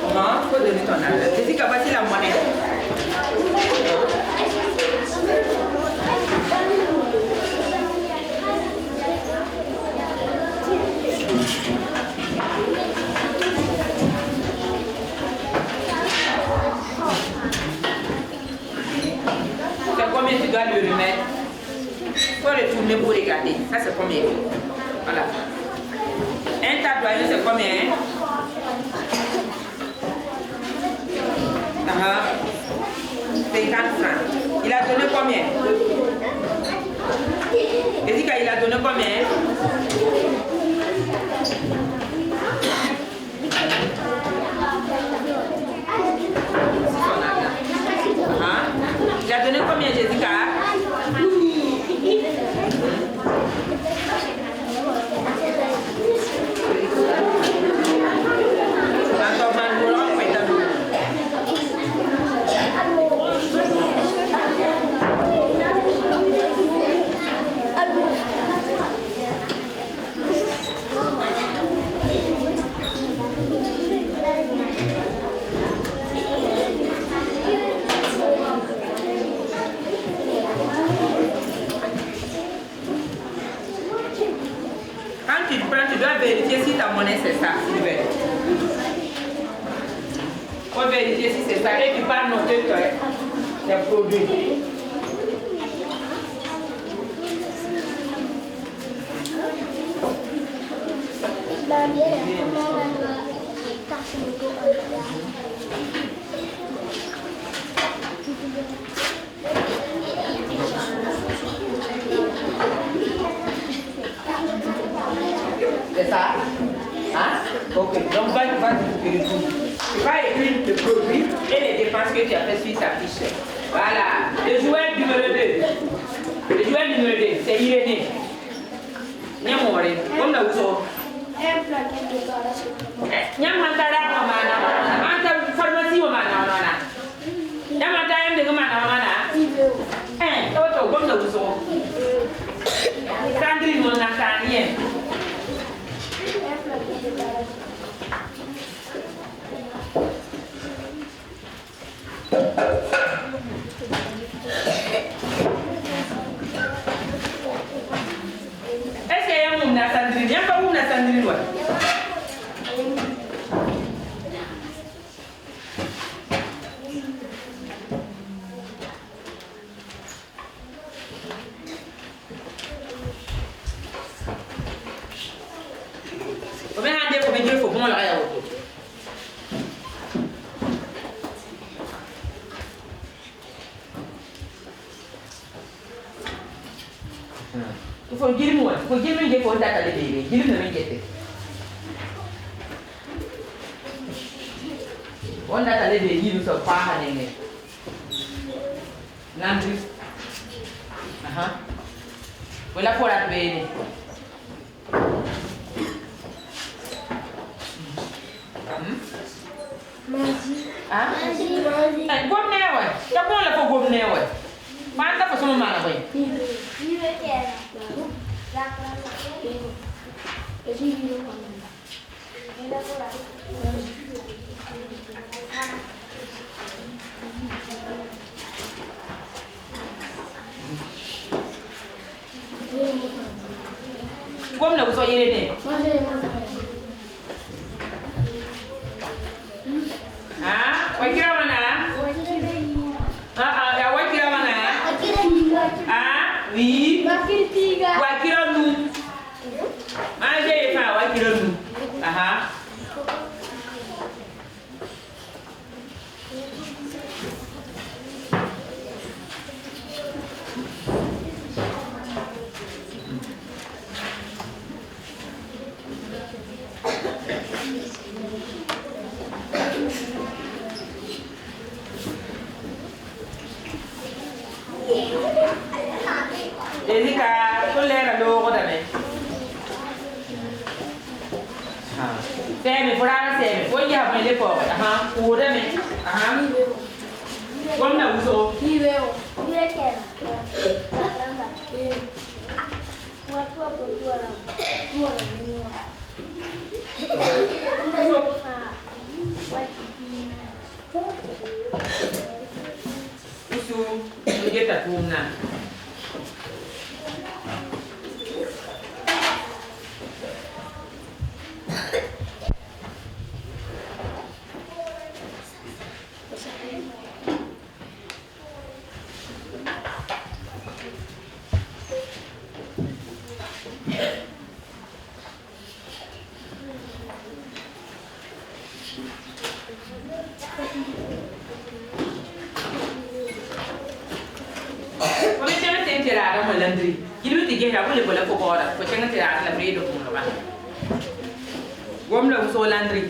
Il faut donner ton argent. Je dis que voici la monnaie. C'est combien tu dois lui remettre? Il faut retourner pour regarder. Ça c'est combien? Voilà. Un tas douanier c'est combien? 50 francs. Il a donné combien? Il a donné combien? Il a donné combien, Jessica? Tu dois vérifier si ta monnaie c'est ça, Sylvain. Il faut vérifier si c'est ça et tu vas noter tes produits. C'est ça? Hein? Ok, donc va récupérer tout. Tu vas écrire le produit et les dépenses que tu as fait sur ta fiche. Voilà. Le joueur numéro 2. Le joueur numéro 2, c'est Irénée. Niamore, comme la ouzo. Est-ce qu'il y a un monde à Sandrine? Il n'y a pas un monde à Sandrine. Il faut dire moi, il faut dire moi, il faut data les bébés, dire moi m'inquiéter. On data les bébés, ils ne sont pas allés. Landry. Voilà pour la bébé. Ah? Gom ne ouais. Ta ko la ko gom ne ouais. Man ta ko sama mala boy. Gom na ko so yere ne. Ah, wai kira mana? Ya wai kira mana? Ah, oui. Wakil tiga. Wai kira nu. Ah, je fa wai kira nu. Aha. Elika, tolera logo também. Seme, fora seme. Foi já para ele fora. O também. Como não usou? Viveu. Viveu que era. Uma tua cultura. Isso, não get a puna. Tirada uma landri. Ele te guerra vou levar para fora. Foi chegando tirada na meio do mundo lá. Vamos lá usar landri.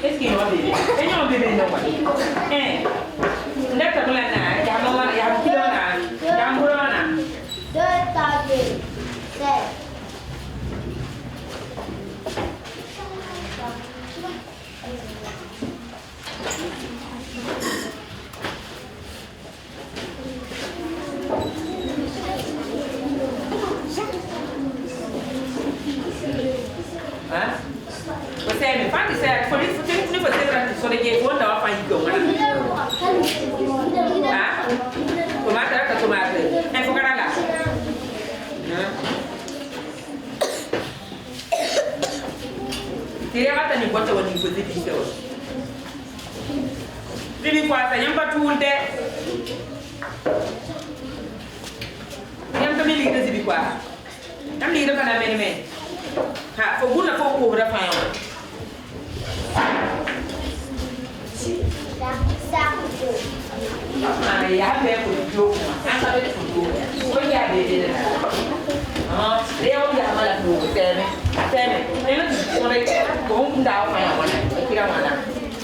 Est-ce qu'il y a un bébé? Il y a un bébé non? N'est-ce pas que là, il y a un moment, il y a un kilo là, il y a un boulot là. Deux tables. Você me faz isso, é por isso que você fazer só de que quando eu faço isso, ah, tomate, é tomate, é focar lá. Tira a tani bota o nível de isso. Vivi quase, não para tudo de. Não também liga de vivi quase. Não liga para mim. Ha, for good for over the pound. Saco. il y a des photos. Un peu de photos. Regardez. Léo, il y a mal à nous. C'est mais là, on est bon d'au mais on est qui là voilà.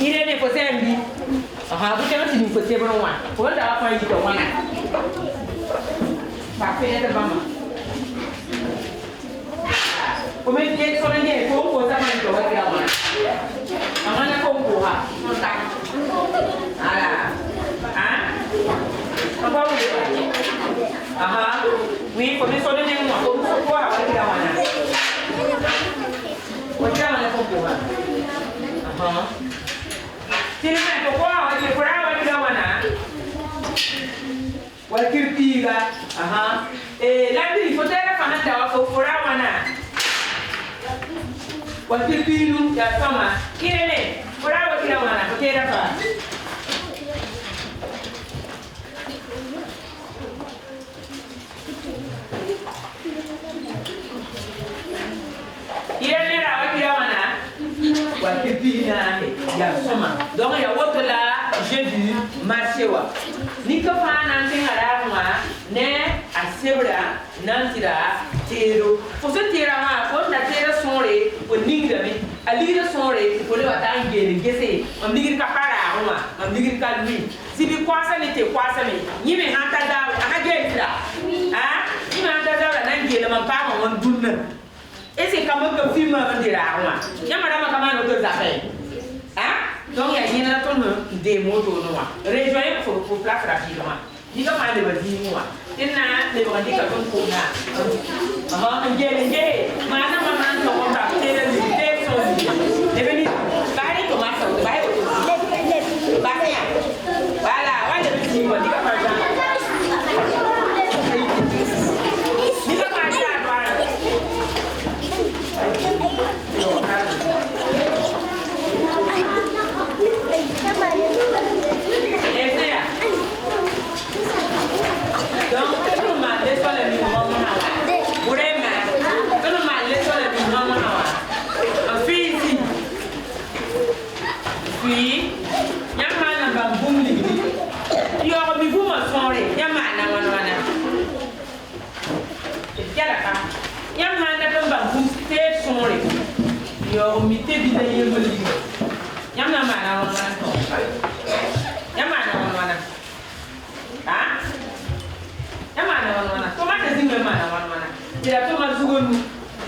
Il est né pour ça lui. Ah, vous savez si vous faites bon moi. Pour d'au pas il doit voilà. Parfait de maman. Comment il est sur le nez pour ça man doit voilà. Maman n'a pas pour ha. Voilà. Hein? Apa boleh? Aha. Oui, kami sudah ni semua. Kau semua apa kita mana? Kita mana kau buat? Aha. Sini mana kau apa kita mana? Wakil tiga. Aha. Lagi di foto ada mana dah kau mana? Wakil pilu ya sama. Kini ni. Kita mana? Kita apa? Il est là avec Yawana. Donc il y a autre là, j'ai vu marcher. Ni que pas n'entend à la main, né à Sebra, n'entira, tiro. Pour ce tir à pour la terre sonrée, pour l'ingami, à l'île sonrée, pour le bataille guéri, on dit qu'il n'y a pas à moi, on dit qu'il y a lui. Si vous croisez, n'était pas ça, mais il me rend à la guerre là. Hein? Il me rend à la guerre, il m'a pas mon boule. Et c'est comme un film de la roi. Il y a madame Kamano de Zafé. Hein? Donc il y a une autre démo de moi. Rejoignez pour place rapidement. Dis comme un de vos mois. Il y a des revendications pour là. Ah, un gay. Madame Maman, on va faire des idées sur lui. Devenez. Barré comment ça? Barré. Voilà, voilà le petit mot. Dis comme un genre. Donc, tout le monde laisse pas le minimum. Tout le monde laisse pas le minimum. En fille ici. Puis, il y a un bambou. Il y a un bambou en soirée. Il y a un bambou. C'est soirée. Il y a un mité bidé. Il a tout le monde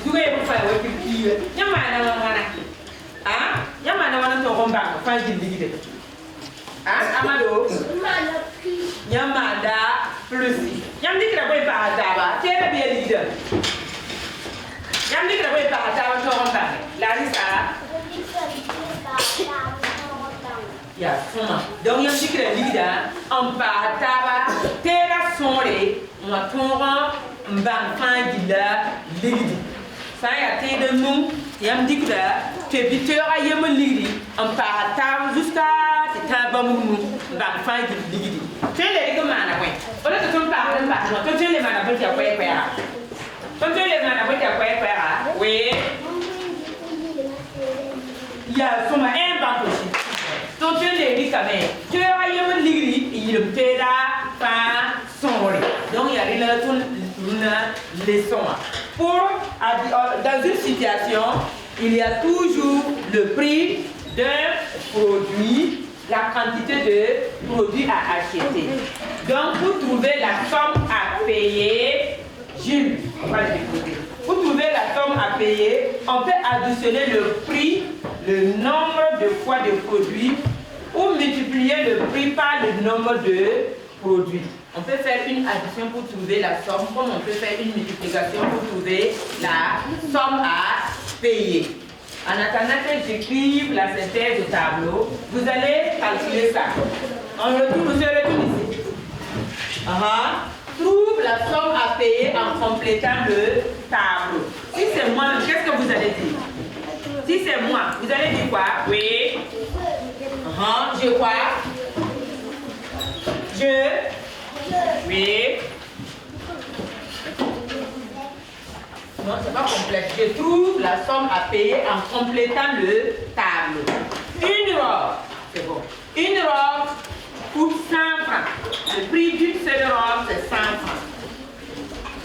joué pour faire le petit. Yamana, ah, Yamana, ton combat, enfin, il dit. Ah, Amado, Yamada, plus. Yam dit qu'il a pas à Taba, tiens bien leader. Yam dit qu'il a pas à Taba, ton combat. Larissa. Ya, donc il y a un petit leader, on part à Taba, terra sonré, on va tomber. M'bang gila ligi ça y a été de nous yam dikla te biteur a yam ligi en paratam jusqu'à te tabamou bang fan ligi te le ko mana kwen o le to pa ba no to te le mana ba ti akwa ekwa to te le mana ba ti akwa ekwa we ya soma en banko si to te le di kame te a yam ligi il te da pa sonri donc il y a une leçon. Dans une situation, il y a toujours le prix d'un produit, la quantité de produits à acheter. Donc, pour trouver la somme à payer, Jules, on va le découvrir. Pour trouver la somme à payer, on peut additionner le prix, le nombre de fois de produits, ou multiplier le prix par le nombre de produits. On peut faire une addition pour trouver la somme, comme on peut faire une multiplication pour trouver la somme à payer. En attendant que j'écrive la synthèse au tableau, vous allez calculer ça. On retourne, je retourne ici. Trouve la somme à payer en complétant le tableau. Si c'est moi, qu'est-ce que vous allez dire? Si c'est moi, vous allez dire quoi? Oui. Je crois. Oui. Non, c'est pas complexe. Je trouve la somme à payer en complétant le tableau. Une robe, c'est bon. Une robe coûte 100 francs. Le prix d'une seule robe, c'est 100 francs.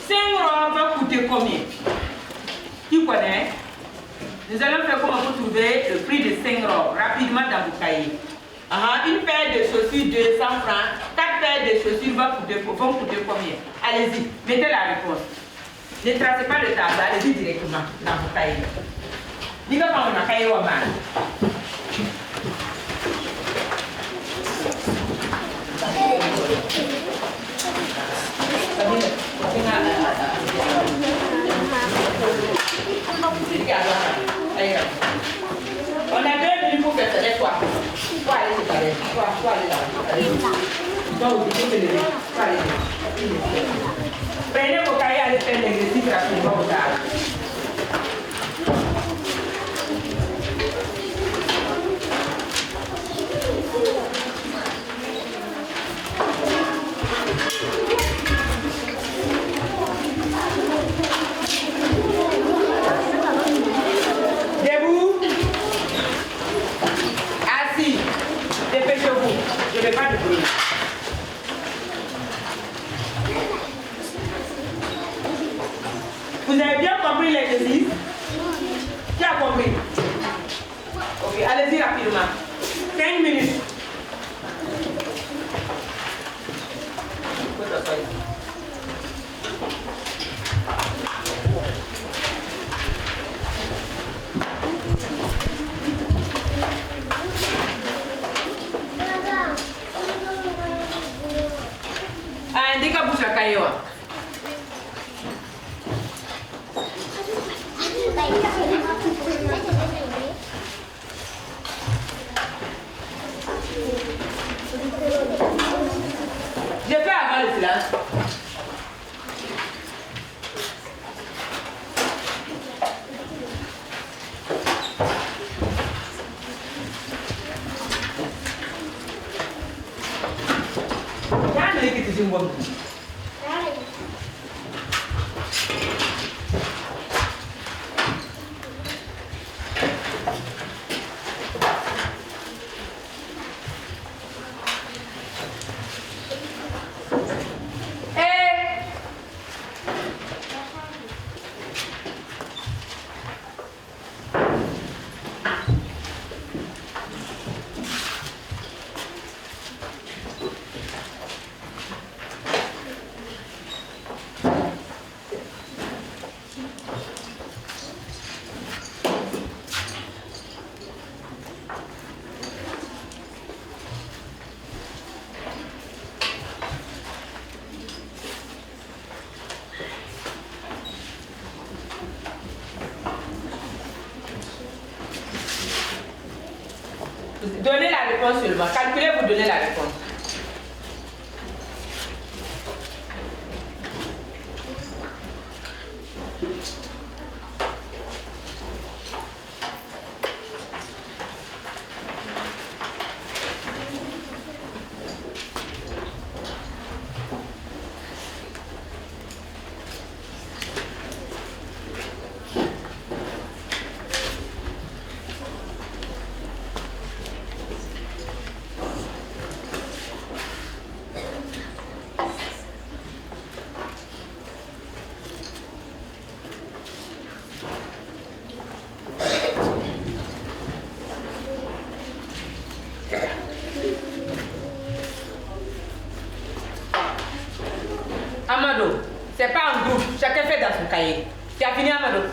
5 robes vont coûter combien? Qui connaît? Nous allons faire comment vous trouver le prix de 5 robes rapidement dans vos cahiers. Une paire de chaussures 200 francs, 4 paires de chaussures vont coûter combien? Allez-y, mettez la réponse. Ne tracez pas le tableau, allez-y directement dans vos cahiers. Dites comment on a cahier au mal. On a 2 minutes pour faire ça, laisse-toi. Faut aller se caler, faut aller là. Donc, vous dites que le faut aller là. Prenez vos cahiers, allez faire l'exercice rapidement au tard. Debout. Assis. Dépêchez-vous. Je ne vais pas de bruit. Vous avez bien compris l'exercice? Qui a compris? Ok, allez-y rapidement. 5 minutes. Indica a bucha caiu. Je fais avant le silence. Donnez la réponse seulement. Calculez, vous donnez la réponse. Amado, c'est pas un groupe, chacun fait dans son cahier. Tu as fini, Amado?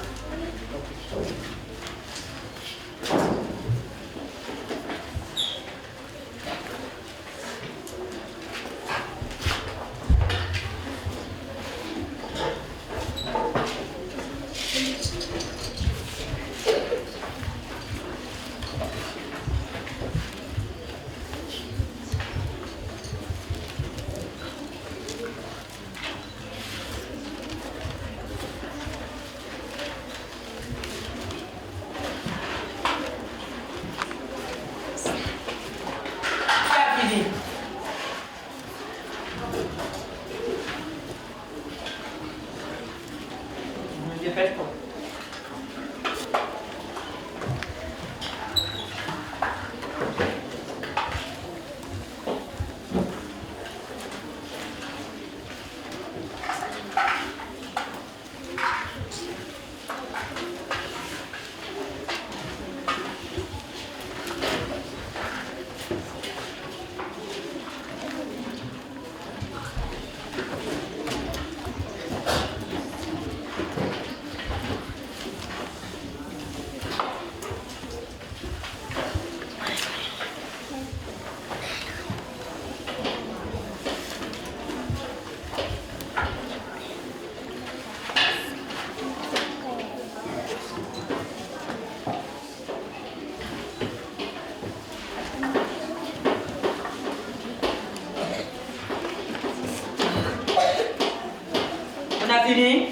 as fini?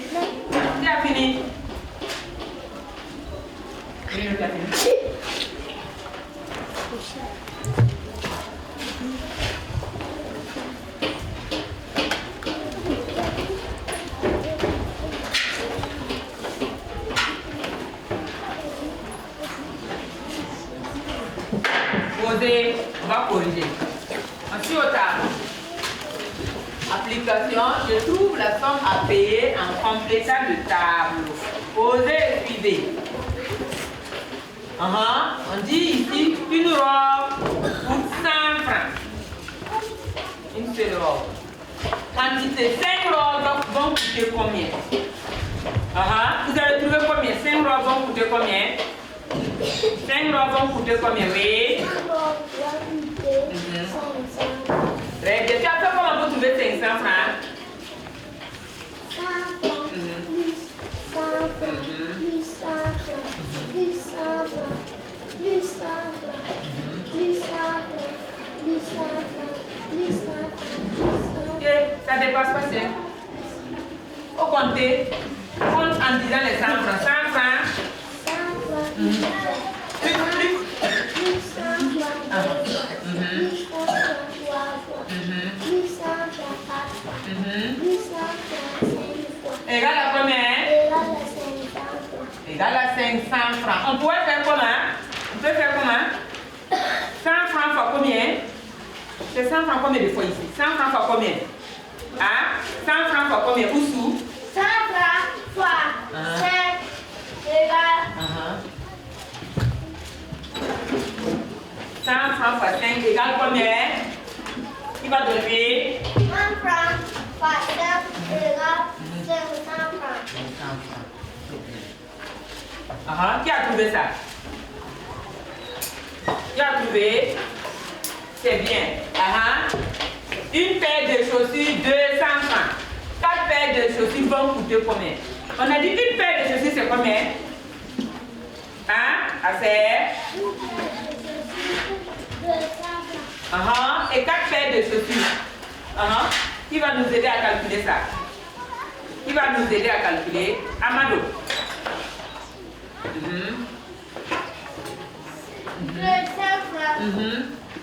Tu as fini? Oui, tu as fini. Poser, on va corriger. Ensuite, au table. Application, je trouve la somme à payer en complétant le tableau. Posez et suivez. On dit ici une robe coûte 100 francs. Une seule robe. Quantité 5 robes vont coûter combien? Vous allez trouver combien? 5 robes vont coûter combien? 5 robes vont coûter combien? Oui. 5 robes vont coûter 500. Très bien. Tu as fait comment pour trouver 500 francs? 100 francs, plus 100 francs, plus 100 francs, plus 100 francs, plus 100 francs, plus 100 francs, plus 100 francs, plus 100 francs. Ok, ça dépasse pas 5. Faut compter. Compte en disant les 100 francs. 100 francs. 100 francs, plus 100 francs, plus 100 francs, plus 100 francs, 3 fois, plus 100 francs, 4 fois, plus 100 francs, 5 fois. Égal à combien? Égal à 500 francs. Égal à 500 francs. On pourrait faire comment? On peut faire comment? 100 francs fois combien? C'est 100 francs combien de fois ici? 100 francs fois combien? 100 francs fois combien? Oussou? 100 francs fois 5 égale 100 francs fois 5 égale combien? Qui va donner? 100 francs fois 5 égale 500 francs. 500 francs. Qui a trouvé ça? Qui a trouvé? C'est bien. Une paire de chaussures, 200 francs. 4 paires de chaussures vont coûter combien? On a dit une paire de chaussures, c'est combien? Assez? 200 francs. Et 4 paires de chaussures. Qui va nous aider à calculer ça? Qui va nous aider à calculer? Amado. 200 francs.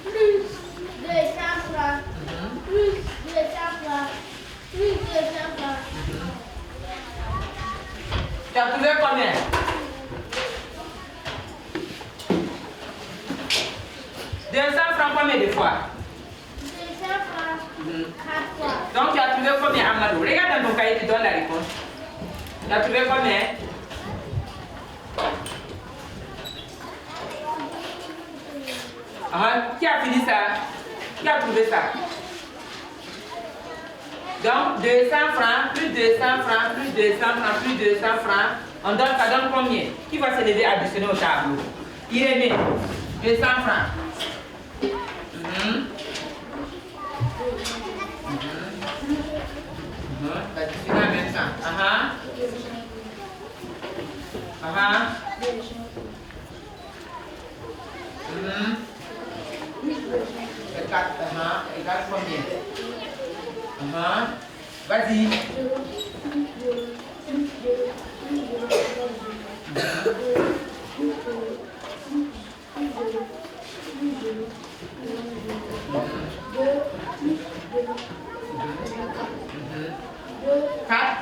Plus 200 francs. Plus 200 francs. Plus 200 francs. Tu as trouvé combien? 200 francs combien de fois? 200 francs 4 fois. Donc tu as trouvé combien, Amadou? Regarde dans ton cahier, tu donnes la réponse. Tu as trouvé combien? Qui a fini ça? Qui a trouvé ça? Donc 200 francs, plus 200 francs, plus 200 francs, plus 200 francs. Ça donne combien? Qui va se lever additionner au tableau? Irénée, 200 francs. Additionner en même temps. C'est 4, égale combien? Vas-y. Quatre.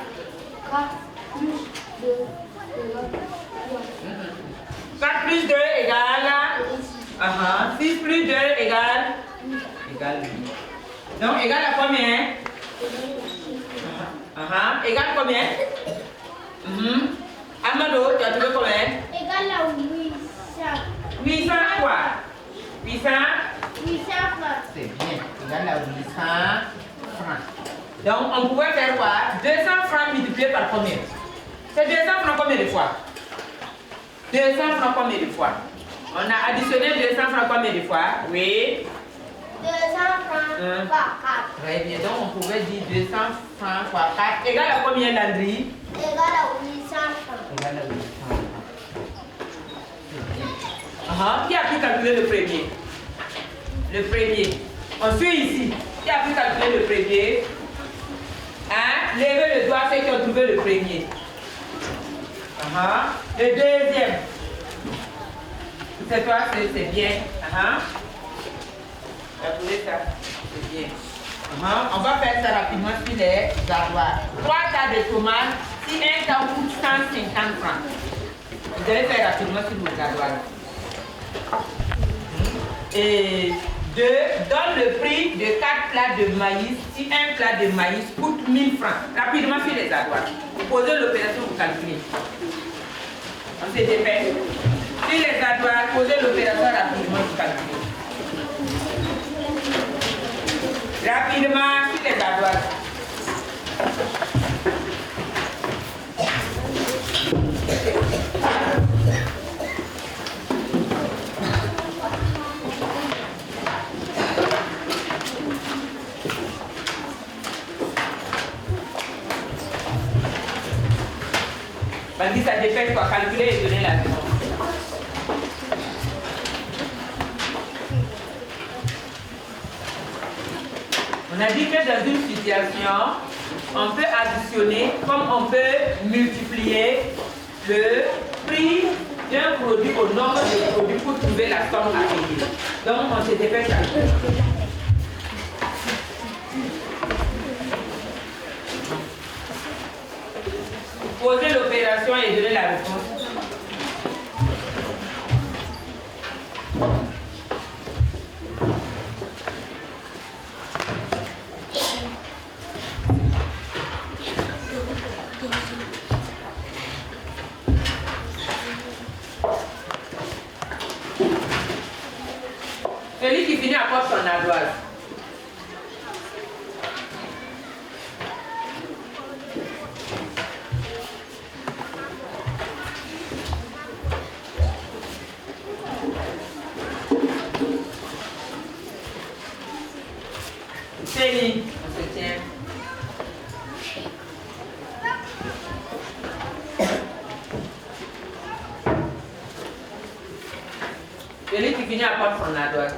4 plus 2 égale 6 plus 2 égale 8. Donc égale à combien? Égale combien? Amado, tu as trouvé combien? Égale à 800. 800 quoi? 800? 800 francs. C'est bien. Égale à 800 francs. Donc on pouvait faire quoi? 200 francs multiplié par combien? C'est 200 francs combien de fois? 200 francs combien de fois? On a additionné 200 francs combien de fois? Oui. 200 francs par 4. Très bien. Donc on pouvait dire 200 francs fois 4 égale à combien, Landry? Égale à 800 francs. Égale à 800 francs. Qui a pu calculer le premier? Le premier. On suit ici. Qui a pu calculer le premier? Levez le doigt, ceux qui ont trouvé le premier. Le deuxième. C'est toi, c'est bien. Tu as trouvé ça. C'est bien. On va faire ça rapidement sur les ardoises. 3 tas de tomates, si un tas coûte 150 francs. Vous allez faire rapidement sur vos ardoises. Et 2, donne le prix de 4 plats de maïs si un plat de maïs coûte 1000 francs. Rapidement sur les ardoises. Vous posez l'opération, vous calculez. On s'est défait. Sur les ardoises, posez l'opération rapidement, vous calculez. Rapidement sur les ardoises. Vas-y, ça dépêche, quoi, calculer et donner la réponse. On a dit que dans une situation, on peut additionner comme on peut multiplier le prix d'un produit au nombre de produits pour trouver la somme à payer. Donc, on s'était fait calculer. Posez l'opération et donnez la réponse. Celui qui finit apporte son ardoise. Céline, on se tient. Celui qui finit apporte son ardoise.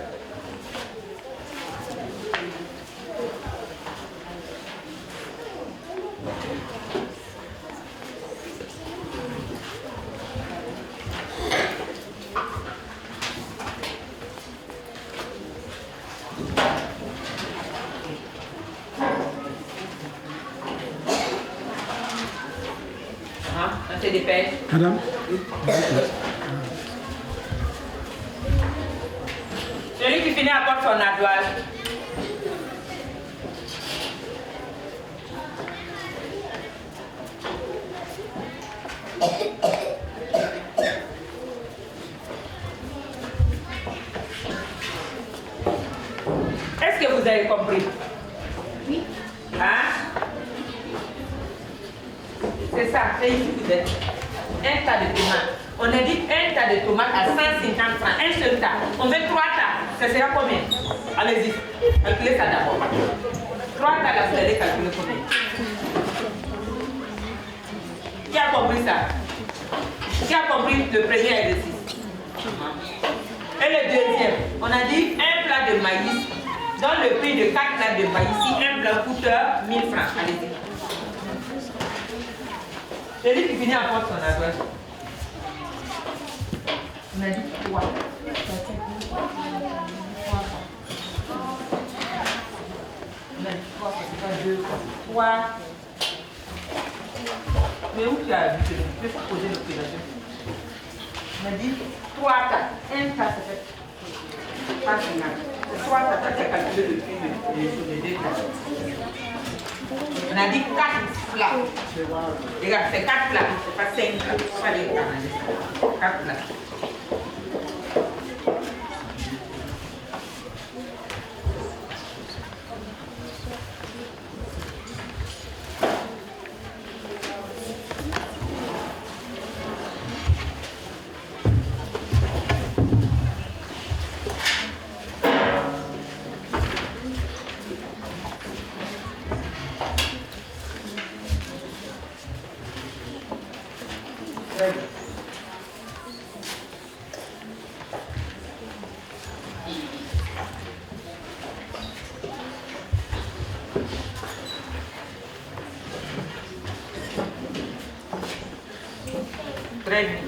On se dépêche. Madame. Celui qui finit apporte son ardoise. Est-ce que vous avez compris? Oui. C'est ça, c'est ici que vous êtes. Un tas de tomates. On a dit un tas de tomates à 150 francs. Un seul tas. On veut 3 tas. Ça sera combien? Allez-y. Calculez ça d'abord. 3 tas là, vous allez calculer combien? Qui a compris ça? Qui a compris le premier exercice? Et le deuxième, on a dit un plat de maïs dans le prix de 4 plats de maïs. Si un plat coûte 1000 francs. Allez-y. Celui qui finit apporte son ardoise. On a dit 3. On a dit 3, c'est pas 2. 3. Mais où tu as vu? Je vais poser l'opération. On a dit 3 tas. Un tas, ça fait pas final. 3 tas, tu as calculé le prix de 2 tas. On a dit 4 plats. Regarde, c'est 4 plats, c'est pas 5 plats. C'est pas les plats. 4 plats. Très bien.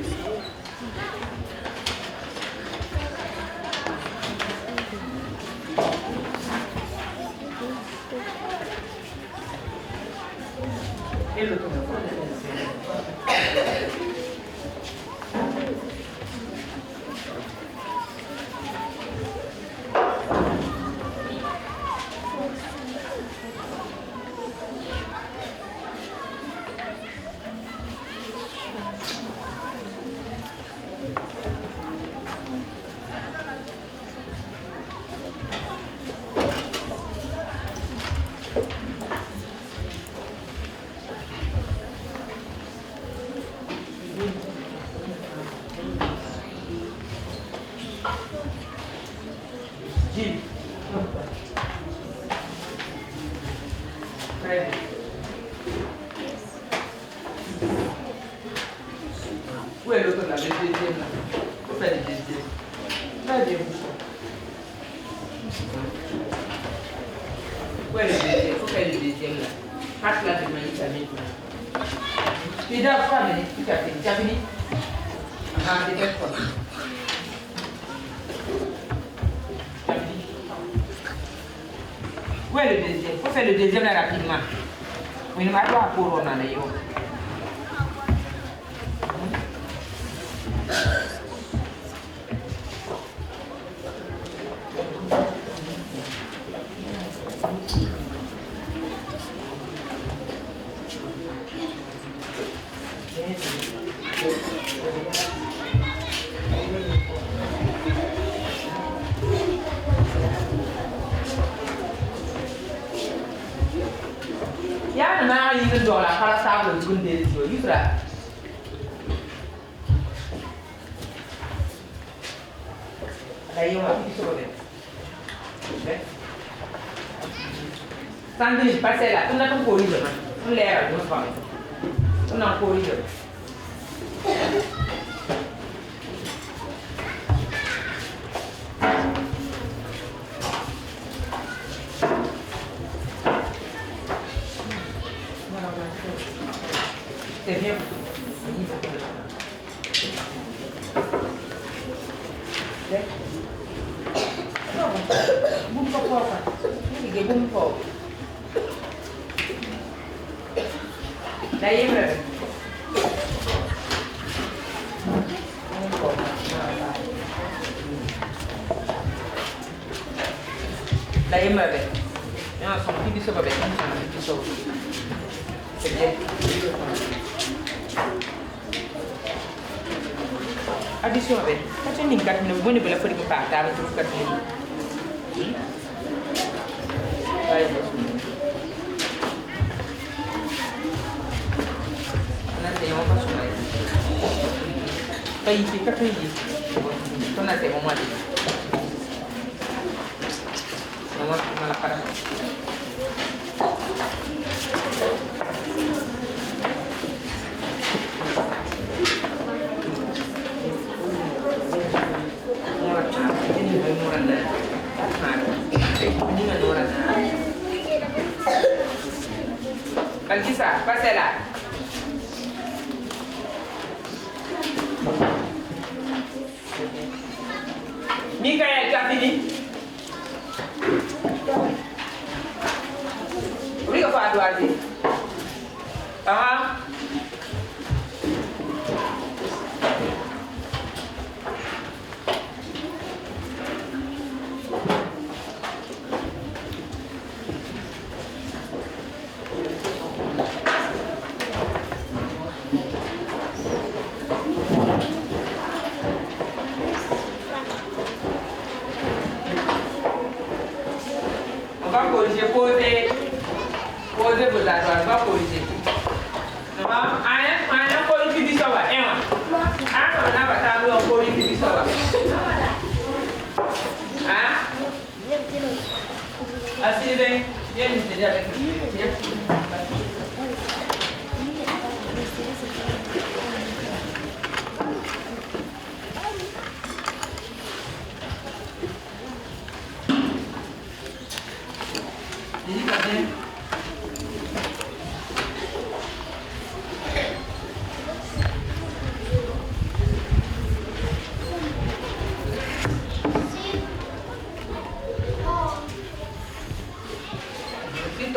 Et le tour. Gilles. Très bien. Où est l'autre là, le deuxième là? Faut faire le deuxième. Très bien. Où est le deuxième? Faut faire le deuxième là. Passe là de manière famille. Tu dois pas amener. Tu as fini. Tu as fini? Ah, c'est quelle fois? Où est le deuxième? Faut faire le deuxième là rapidement. Oui, nous allons à pour on en est. Ya na yi do la para sa bo gun de so yura. Aí eu aqui sobre ele. Sandwich parcela, tu não corrida, mas não leva, não faz. Tu não corrida. C'est bien. Bum pop. Ini bum pop. Daí, brother. Daí, brother. Não, só um pouquinho sobre a beça. C'est bien. Addition avec. Quand tu as 4 minutes, vous ne pouvez pas faire de pâte avec 4 minutes. Païti, 4 minutes. On a fait mon mari. On a la parade. Balkisa, passez là. Michael, tu as fini? Oui, on va à droite. Ah. On va corriger, poser vos adroits, on va corriger. On va, on corrige ça va, hein? On va taper, on corrige ça va. Hein? Assez bien, viens nous aider avec nous.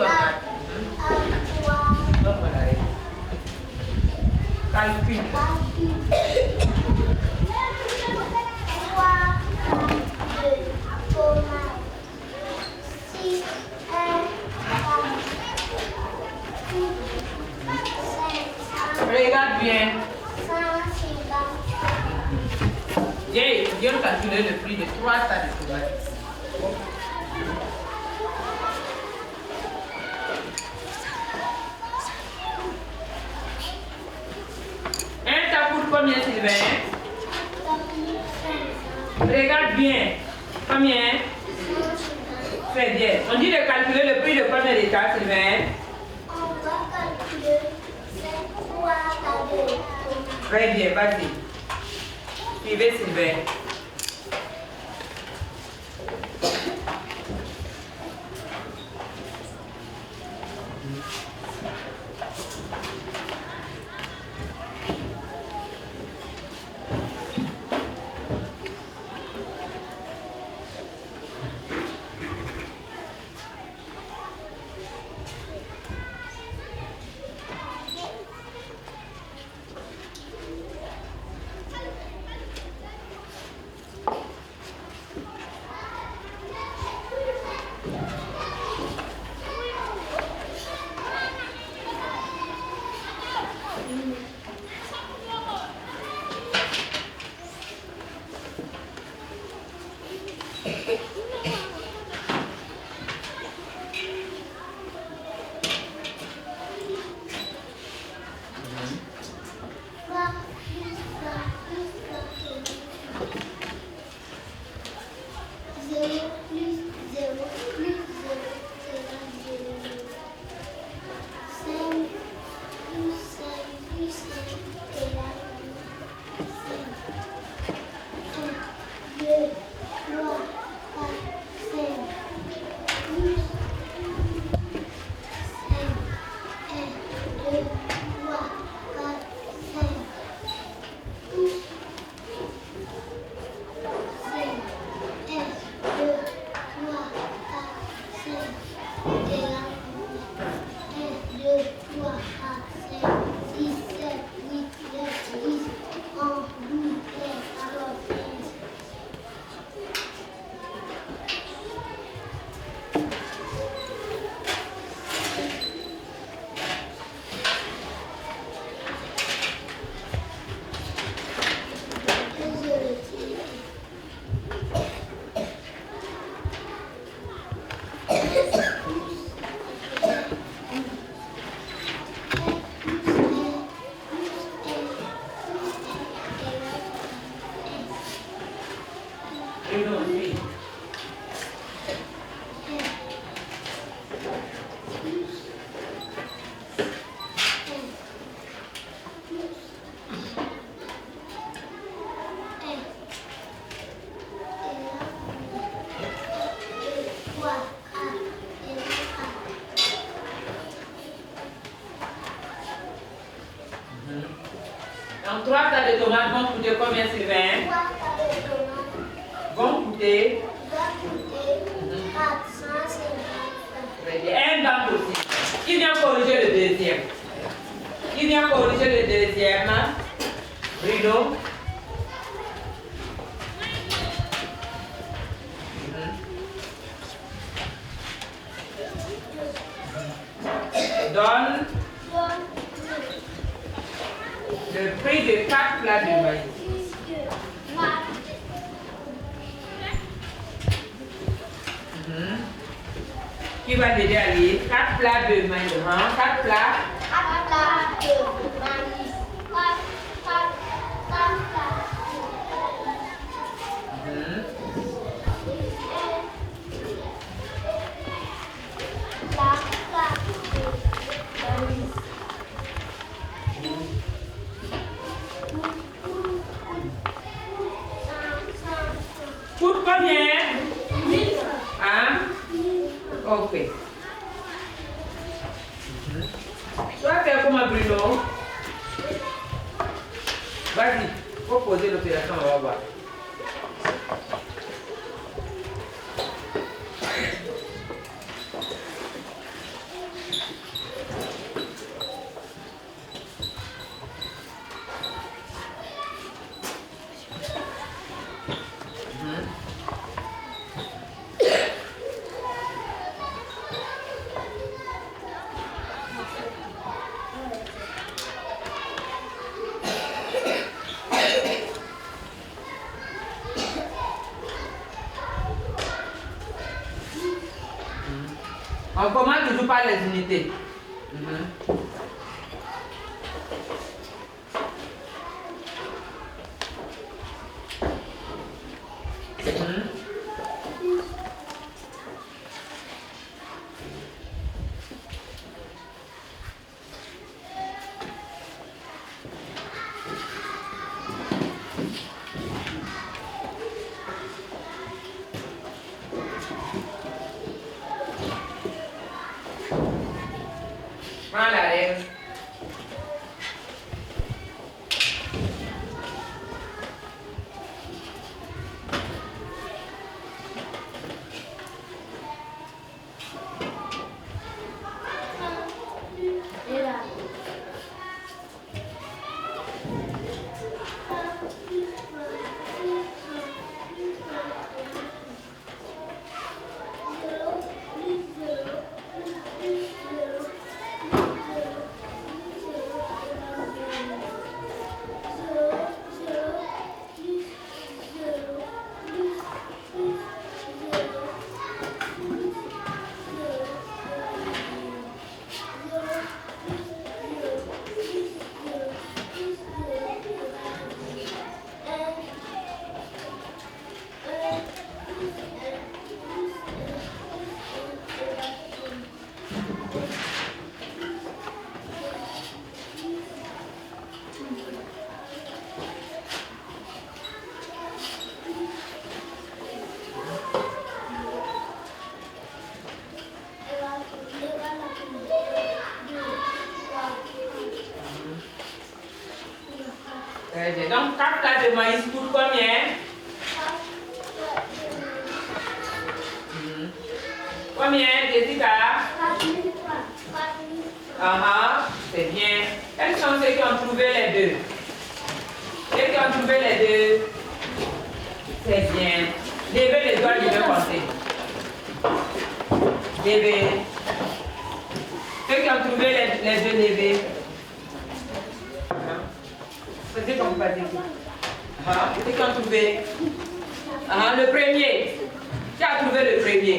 maths. Donc voilà. Calcul. 3, 2, 1, 4, 6, 1, 5, 6, Regarde bien. 150. Viens calculer le prix de 3 tas de tomates. Un tas coûte combien, Sylvain? Regarde bien. Combien? 150. Très bien. On dit de calculer le prix de combien de tas, Sylvain? On va calculer 3 tas de tomates. Très bien, vas-y. Suivez Sylvain. Donc 3 tas de tomates vont coûter combien, Sylvain? 3 tas de tomates Vont coûter 450 Très bien. Un banc aussi. Qui vient corriger le deuxième? Qui vient corriger le deuxième? Bruno? Donne le prix de 4 plats de maïs. Qui va t'aider à lire? 4 plats de maïs. 4 plats. 4 plats de maïs. 4 plats. Coûte combien? 1000 francs. Hein? Ok. Tu vas faire comment, Bruno? Vas-y, faut poser l'opération, on va voir. toujours par les unités. Prends la règle. Très bien. Donc 4 tas de maïs pour combien? Combien, Jessica? C'est bien. Quels sont ceux qui ont trouvé les deux? Ceux qui ont trouvé les deux? C'est bien. Levez les doigts, je vais compter. Levez. Ceux qui ont trouvé les deux, levez. Faisez comme vous passez tout. Ceux qui ont trouvé. Le premier. Qui a trouvé le premier?